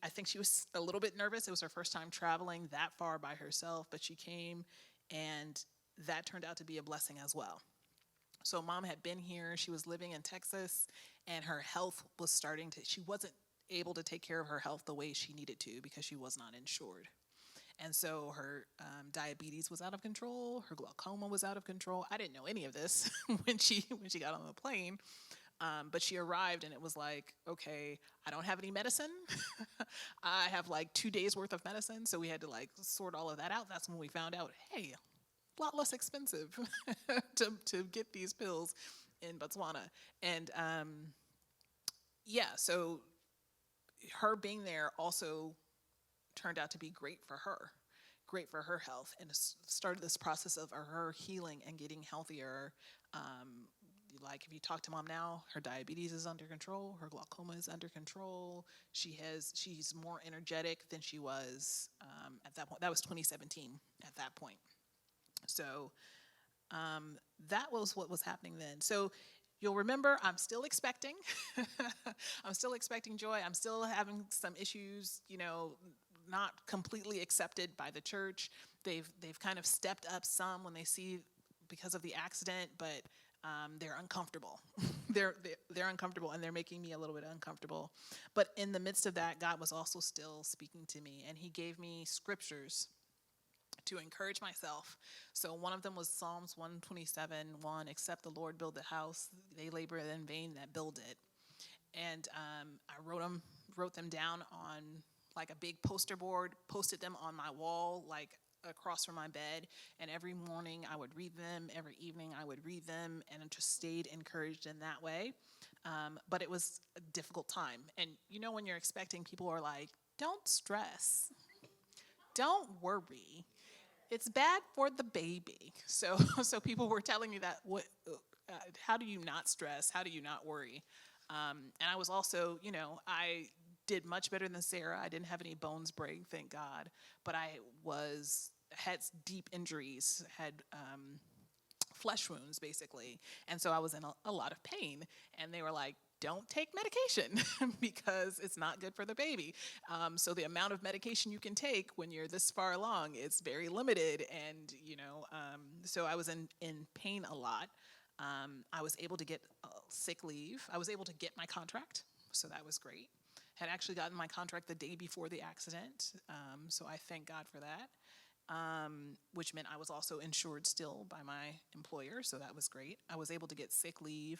I think she was a little bit nervous. It was her first time traveling that far by herself, but she came, and that turned out to be a blessing as well. So mom had been here. She was living in Texas, and her health was she wasn't able to take care of her health the way she needed to because she was not insured. And so her diabetes was out of control. Her glaucoma was out of control. I didn't know any of this when she got on the plane. But she arrived, and it was like, okay, I don't have any medicine. I have like 2 days worth of medicine. So we had to sort all of that out. That's when we found out, hey, a lot less expensive to get these pills. in Botswana. And yeah, so her being there also turned out to be great for her health, and started this process of her healing and getting healthier. Like if you talk to mom now, her diabetes is under control, her glaucoma is under control. She's more energetic than she was at that point. That was 2017 at that point. So that was what was happening then. So you'll remember I'm still expecting. I'm still expecting joy. I'm still having some issues, not completely accepted by the church. They've kind of stepped up some when they see because of the accident, but they're uncomfortable. they're uncomfortable, and they're making me a little bit uncomfortable. But in the midst of that, God was also still speaking to me, and he gave me scriptures to encourage myself. So one of them was Psalms 127:1, except the Lord build the house, they labor in vain that build it. And I wrote them down on like a big poster board, posted them on my wall, like across from my bed. And every morning I would read them, every evening I would read them, and I just stayed encouraged in that way. But it was a difficult time. And when you're expecting, people are like, don't stress, don't worry, it's bad for the baby. So people were telling me that, how do you not stress? How do you not worry? And I was also, I did much better than Sarah. I didn't have any bones break, thank God. But I had deep injuries, had flesh wounds, basically. And so I was in a lot of pain. And they were like, don't take medication because it's not good for the baby. So the amount of medication you can take when you're this far along is very limited. And, so I was in pain a lot. I was able to get sick leave. I was able to get my contract, so that was great. Had actually gotten my contract the day before the accident, so I thank God for that, which meant I was also insured still by my employer, so that was great. I was able to get sick leave,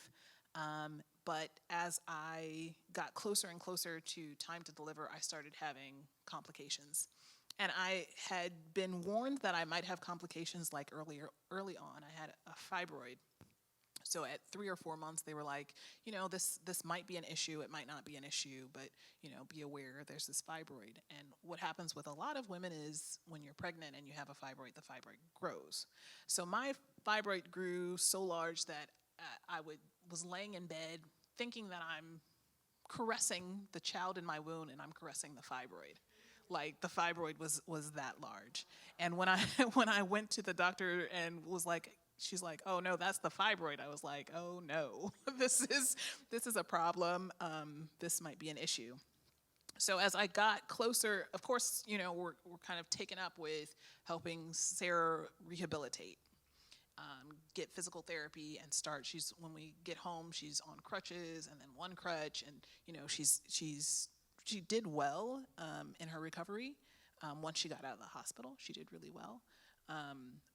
but as I got closer and closer to time to deliver, I started having complications. And I had been warned that I might have complications like early on. I had a fibroid. So at 3 or 4 months, they were like, this might be an issue. It might not be an issue, but, be aware there's this fibroid. And what happens with a lot of women is when you're pregnant and you have a fibroid, the fibroid grows. So my fibroid grew so large that I was laying in bed thinking that I'm caressing the child in my womb and I'm caressing the fibroid. Like the fibroid was that large. And when I went to the doctor and was like, she's like, oh no, that's the fibroid. I was like, oh no, this is a problem. This might be an issue. So as I got closer, of course, we're kind of taken up with helping Sarah rehabilitate, get physical therapy and start. When we get home, she's on crutches and then one crutch, and she did well in her recovery. Once she got out of the hospital, she did really well.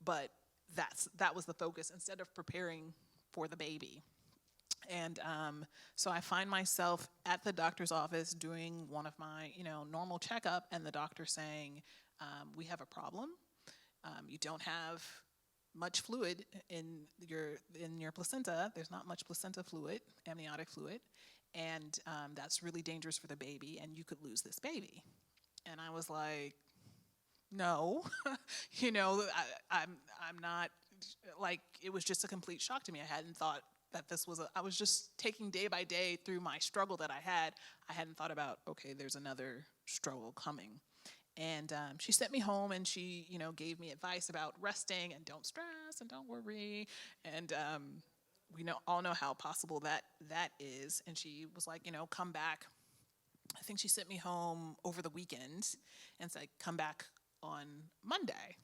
But that was the focus instead of preparing for the baby. And so I find myself at the doctor's office doing one of my, normal checkup, and the doctor saying, we have a problem. You don't have much fluid in your placenta. There's not much placenta fluid, amniotic fluid, and that's really dangerous for the baby, and you could lose this baby. And I was like, no, I'm not, like, it was just a complete shock to me. I hadn't thought that I was just taking day by day through my struggle that I had. I hadn't thought about, okay, there's another struggle coming. And she sent me home, and she, gave me advice about resting and don't stress and don't worry. And we all know how possible that is. And she was like, come back. I think she sent me home over the weekend and said, come back on Monday.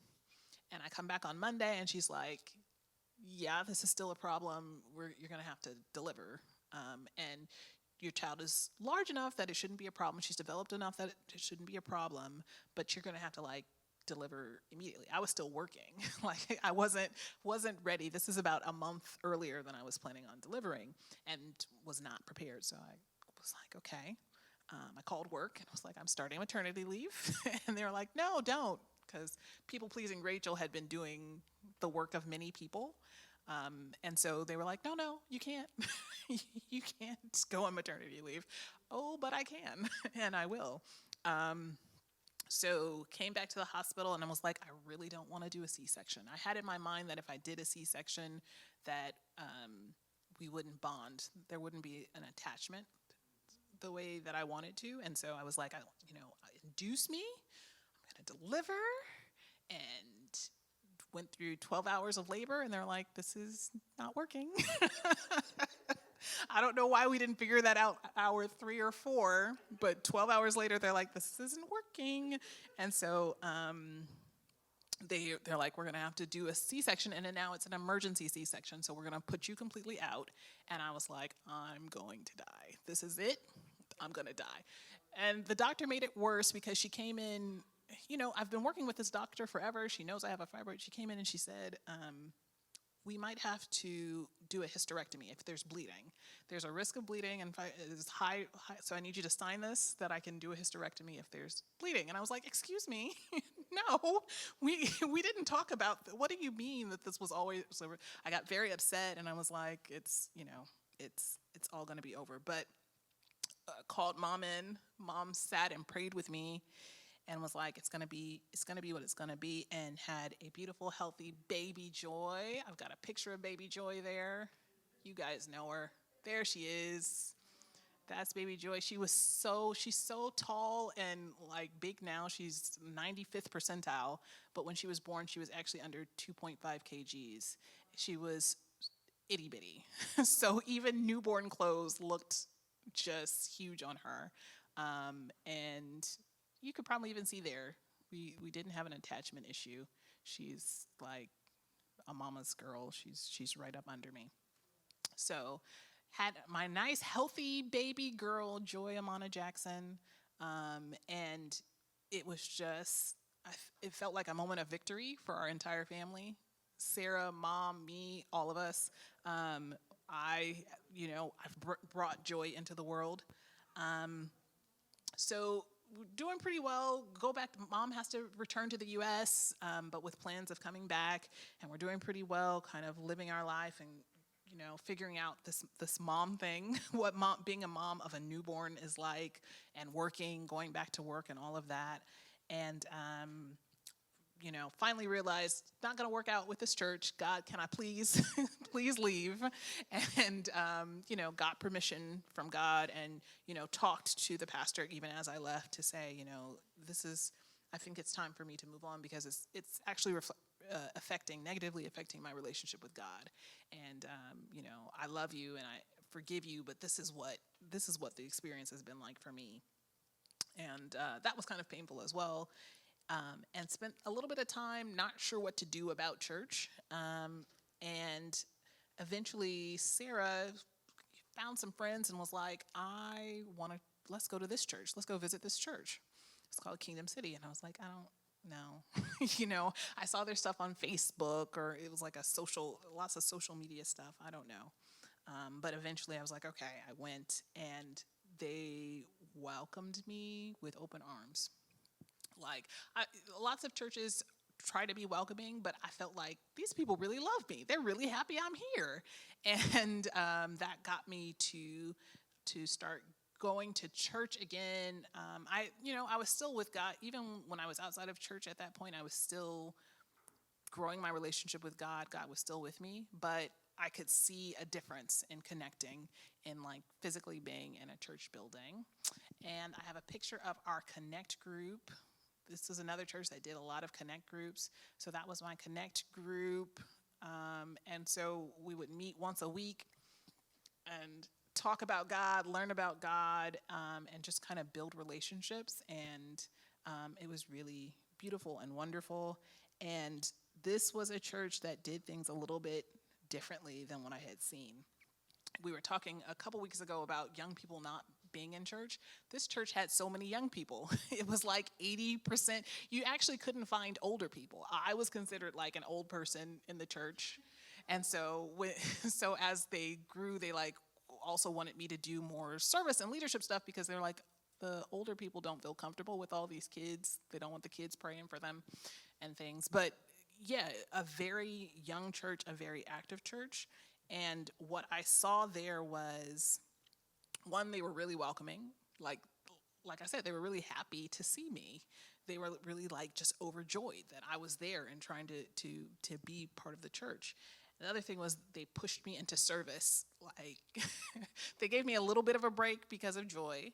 And I come back on Monday, and she's like, yeah, this is still a problem. You're going to have to deliver. And your child is large enough that it shouldn't be a problem. She's developed enough that it shouldn't be a problem, but you're going to have to deliver immediately. I was still working. I wasn't ready. This is about a month earlier than I was planning on delivering, and was not prepared. So I was like, okay. I called work and I was like, I'm starting maternity leave. And they were like, no, don't. Because people-pleasing Rachel had been doing the work of many people. And so they were like, no, you can't. You can't go on maternity leave. Oh, but I can, and I will. So came back to the hospital and I was like, I really don't want to do a C-section. I had in my mind that if I did a C-section, that we wouldn't bond. There wouldn't be an attachment the way that I wanted to. And so I was like, induce me. I'm going to deliver. And went through 12 hours of labor, and they're like, this is not working. I don't know why we didn't figure that out hour 3 or 4, but 12 hours later, they're like, this isn't working. And so they're like, we're going to have to do a C-section, and then now it's an emergency C-section, so we're going to put you completely out. And I was like, I'm going to die. This is it. I'm going to die. And the doctor made it worse because she came in, I've been working with this doctor forever. She knows I have a fibroid. She came in and she said, we might have to do a hysterectomy if there's bleeding. There's a risk of bleeding, and it's high, so I need you to sign this that I can do a hysterectomy if there's bleeding. And I was like, excuse me, no, we didn't talk about, what do you mean that this was always, so I got very upset, and I was like, it's all gonna be over. But called mom in, mom sat and prayed with me, and was like, it's gonna be what it's gonna be, and had a beautiful, healthy baby Joy. I've got a picture of baby Joy there. You guys know her. There she is. That's baby Joy. She's so tall and like big now. She's 95th percentile, but when she was born, she was actually under 2.5 kgs. She was itty bitty. So even newborn clothes looked just huge on her. And you could probably even see there, we didn't have an attachment issue. She's like a mama's girl. She's right up under me. So had my nice healthy baby girl, Joy Amana Jackson, and it was just, it felt like a moment of victory for our entire family. Sarah, mom, me, all of us. I've brought Joy into the world. So doing pretty well. Go back. Mom has to return to the U.S., but with plans of coming back, and we're doing pretty well, kind of living our life and figuring out this mom thing, what being a mom of a newborn is like, and working, going back to work, and all of that, and finally realized not going to work out with this church. God, can I please, please leave? And, got permission from God and, talked to the pastor even as I left to say, I think it's time for me to move on because it's actually negatively affecting my relationship with God. And, I love you and I forgive you, but this is what the experience has been like for me. And that was kind of painful as well. And spent a little bit of time not sure what to do about church. And eventually Sarah found some friends and was like, let's go to this church. Let's go visit this church. It's called Kingdom City. And I was like, I don't know. I saw their stuff on Facebook, or it was like lots of social media stuff. I don't know. But eventually I was like, okay, I went, and they welcomed me with open arms. Like, lots of churches try to be welcoming, but I felt like these people really love me. They're really happy I'm here. And that got me to start going to church again. I was still with God. Even when I was outside of church at that point, I was still growing my relationship with God. God was still with me, but I could see a difference in connecting, in like physically being in a church building. And I have a picture of our Connect group. This is another church that did a lot of Connect groups. So that was my Connect group. And so we would meet once a week and talk about God, learn about God, and just kind of build relationships. And it was really beautiful and wonderful. And this was a church that did things a little bit differently than what I had seen. We were talking a couple weeks ago about young people not being in church. This church had so many young people. It was like 80%. You actually couldn't find older people. I was considered like an old person in the church. And so as they grew, they like also wanted me to do more service and leadership stuff because they're like, the older people don't feel comfortable with all these kids. They don't want the kids praying for them and things. But Yeah, a very young church, a very active church. And what I saw there was, one, they were really welcoming. Like like I said, they were really happy to see me. They were really like just overjoyed that I was there and trying to be part of the church. The other thing was they pushed me into service. Like they gave me a little bit of a break because of joy,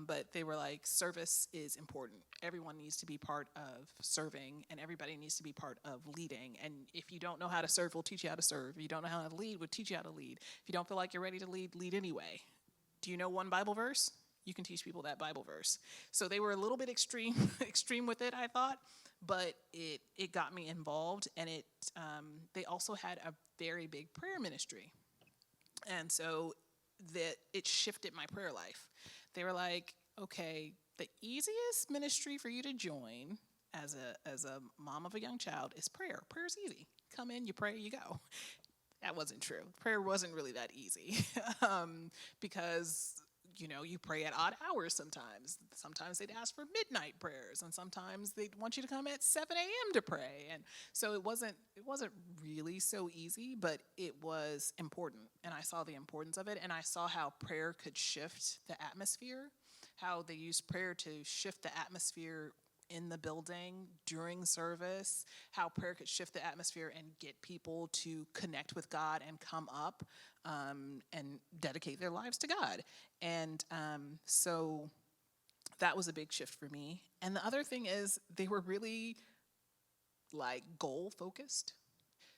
but they were like, service is important. Everyone needs to be part of serving, and everybody needs to be part of leading. And if you don't know how to serve, we'll teach you how to serve. If you don't know how to lead, we'll teach you how to lead. If you don't feel like you're ready to lead, lead anyway. Do you know one Bible verse? You can teach people that Bible verse. So they were a little bit extreme, extreme with it, I thought, but it got me involved, and they also had a very big prayer ministry, and so that it shifted my prayer life. They were like, okay, the easiest ministry for you to join as a mom of a young child is prayer. Prayer's easy. Come in, you pray, you go. That wasn't true. Prayer wasn't really that easy because you pray at odd hours sometimes. Sometimes they'd ask for midnight prayers, and sometimes they'd want you to come at 7 a.m. to pray. And so it wasn't really so easy, but it was important. And I saw the importance of it, and I saw how prayer could shift the atmosphere, how they used prayer to shift the atmosphere in the building during service, how prayer could shift the atmosphere and get people to connect with God and come up and dedicate their lives to God. And so that was a big shift for me. And the other thing is they were really like goal focused.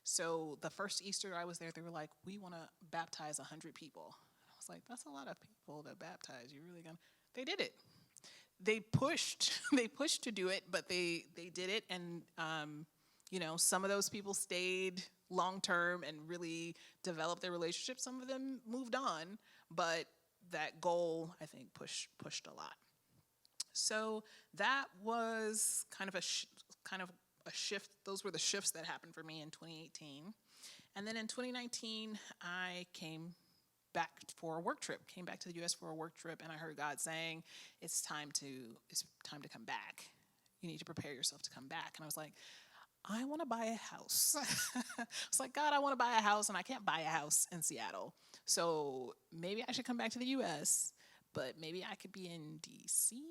So the first Easter I was there, they were like, we want to baptize 100 people. I was like, that's a lot of people to baptize. You really gonna? They did it. They pushed to do it, but they did it. And some of those people stayed long term and really developed their relationship. Some of them moved on, but that goal, I think, pushed a lot. So that was kind of a shift. Those were the shifts that happened for me in 2018. And then in 2019, I came back for a work trip, came back to the U.S. for a work trip, and I heard God saying, it's time to come back. You need to prepare yourself to come back. And I was like, I want to buy a house. I was like, God, I want to buy a house, and I can't buy a house in Seattle. So maybe I should come back to the U.S., but maybe I could be in D.C.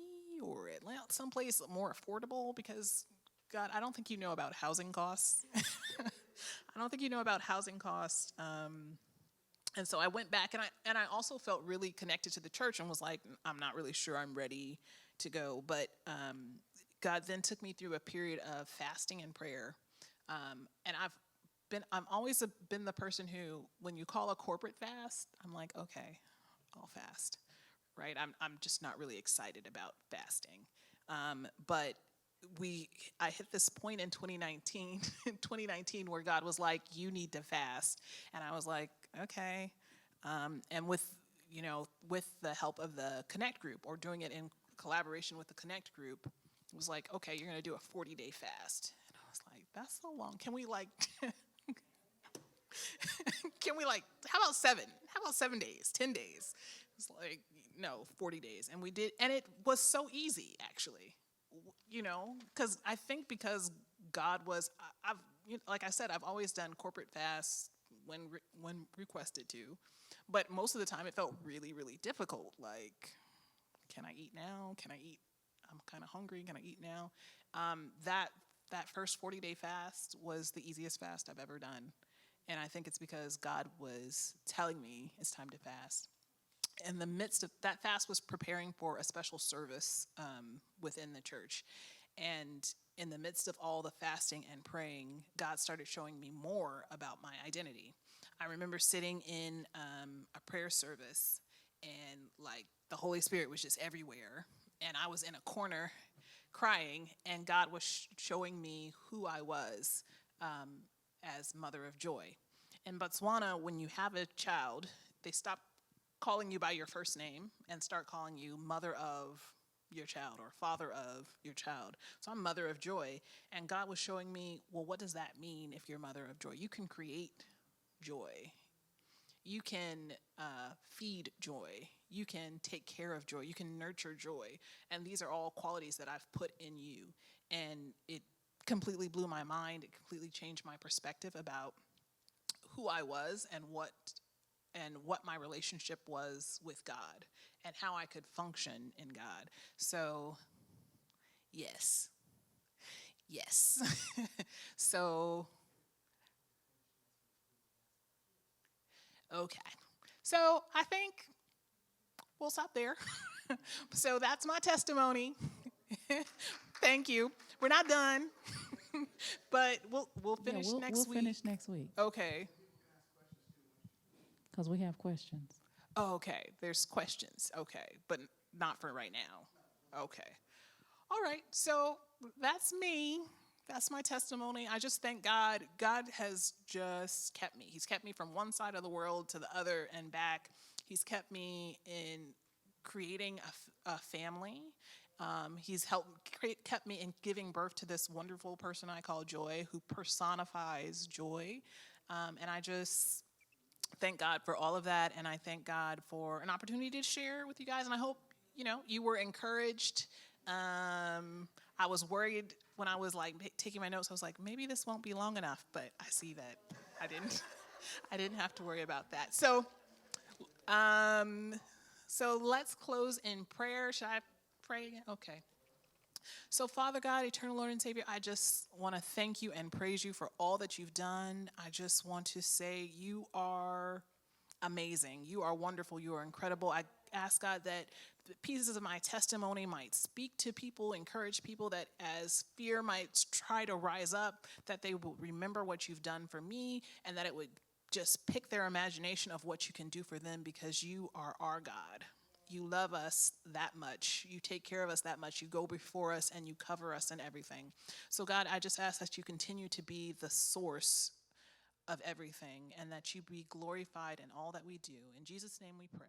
or Atlanta, someplace more affordable, because, God, I don't think you know about housing costs. I don't think you know about housing costs. And so I went back, and I also felt really connected to the church and was like, I'm not really sure I'm ready to go. But God then took me through a period of fasting and prayer. And I've always been the person who, when you call a corporate fast, I'm like, okay, I'll fast, right? I'm just not really excited about fasting. But I hit this point in 2019 where God was like, you need to fast. And I was like, okay. And with the help of the Connect group, or doing it in collaboration with the Connect group, it was like, okay, you're going to do a 40-day fast. And I was like, that's so long. Can we how about 7? How about 7 days, 10 days? It's like, no, 40 days. And we did, and it was so easy, actually. Because God was, like I said, I've always done corporate fasts when requested to, but most of the time it felt really, really difficult. Like, can I eat now? I'm kind of hungry. Can I eat now? That first 40-day fast was the easiest fast I've ever done. And I think it's because God was telling me it's time to fast. In the midst of that fast was preparing for a special service within the church. And in the midst of all the fasting and praying, God started showing me more about my identity. I remember sitting in a prayer service, and like the Holy Spirit was just everywhere. And I was in a corner crying, and God was showing me who I was as Mother of Joy. In Botswana, when you have a child, they stop calling you by your first name and start calling you Mother of your child or Father of your child. So I'm Mother of Joy. And God was showing me, well, what does that mean if you're Mother of Joy? You can create joy. You can feed joy. You can take care of joy. You can nurture joy. And these are all qualities that I've put in you. And it completely blew my mind. It completely changed my perspective about who I was and what my relationship was with God and how I could function in God. So, yes. Yes. So, okay. So, I think we'll stop there. So, that's my testimony. Thank you. We're not done. But we'll Yeah, finish we'll next week. finish next week Okay. because we have questions. Oh, okay. There's questions. Okay. But not for right now. Okay. All right. So that's me. That's my testimony. I just thank God. God has just kept me. He's kept me from one side of the world to the other and back. He's kept me in creating a family. He's kept me in giving birth to this wonderful person I call Joy, who personifies joy. And I just thank God for all of that, and I thank God for an opportunity to share with you guys. And I hope you were encouraged. I was worried when I was like taking my notes. I was like, maybe this won't be long enough, but I see that I didn't. I didn't have to worry about that. So let's close in prayer. Should I pray again? Okay. So, Father God, eternal Lord and Savior, I just want to thank you and praise you for all that you've done. I just want to say you are amazing. You are wonderful. You are incredible. I ask God that the pieces of my testimony might speak to people, encourage people, that as fear might try to rise up, that they will remember what you've done for me, and that it would just pick their imagination of what you can do for them, because you are our God. You love us that much. You take care of us that much. You go before us and you cover us in everything. So God, I just ask that you continue to be the source of everything and that you be glorified in all that we do. In Jesus' name we pray.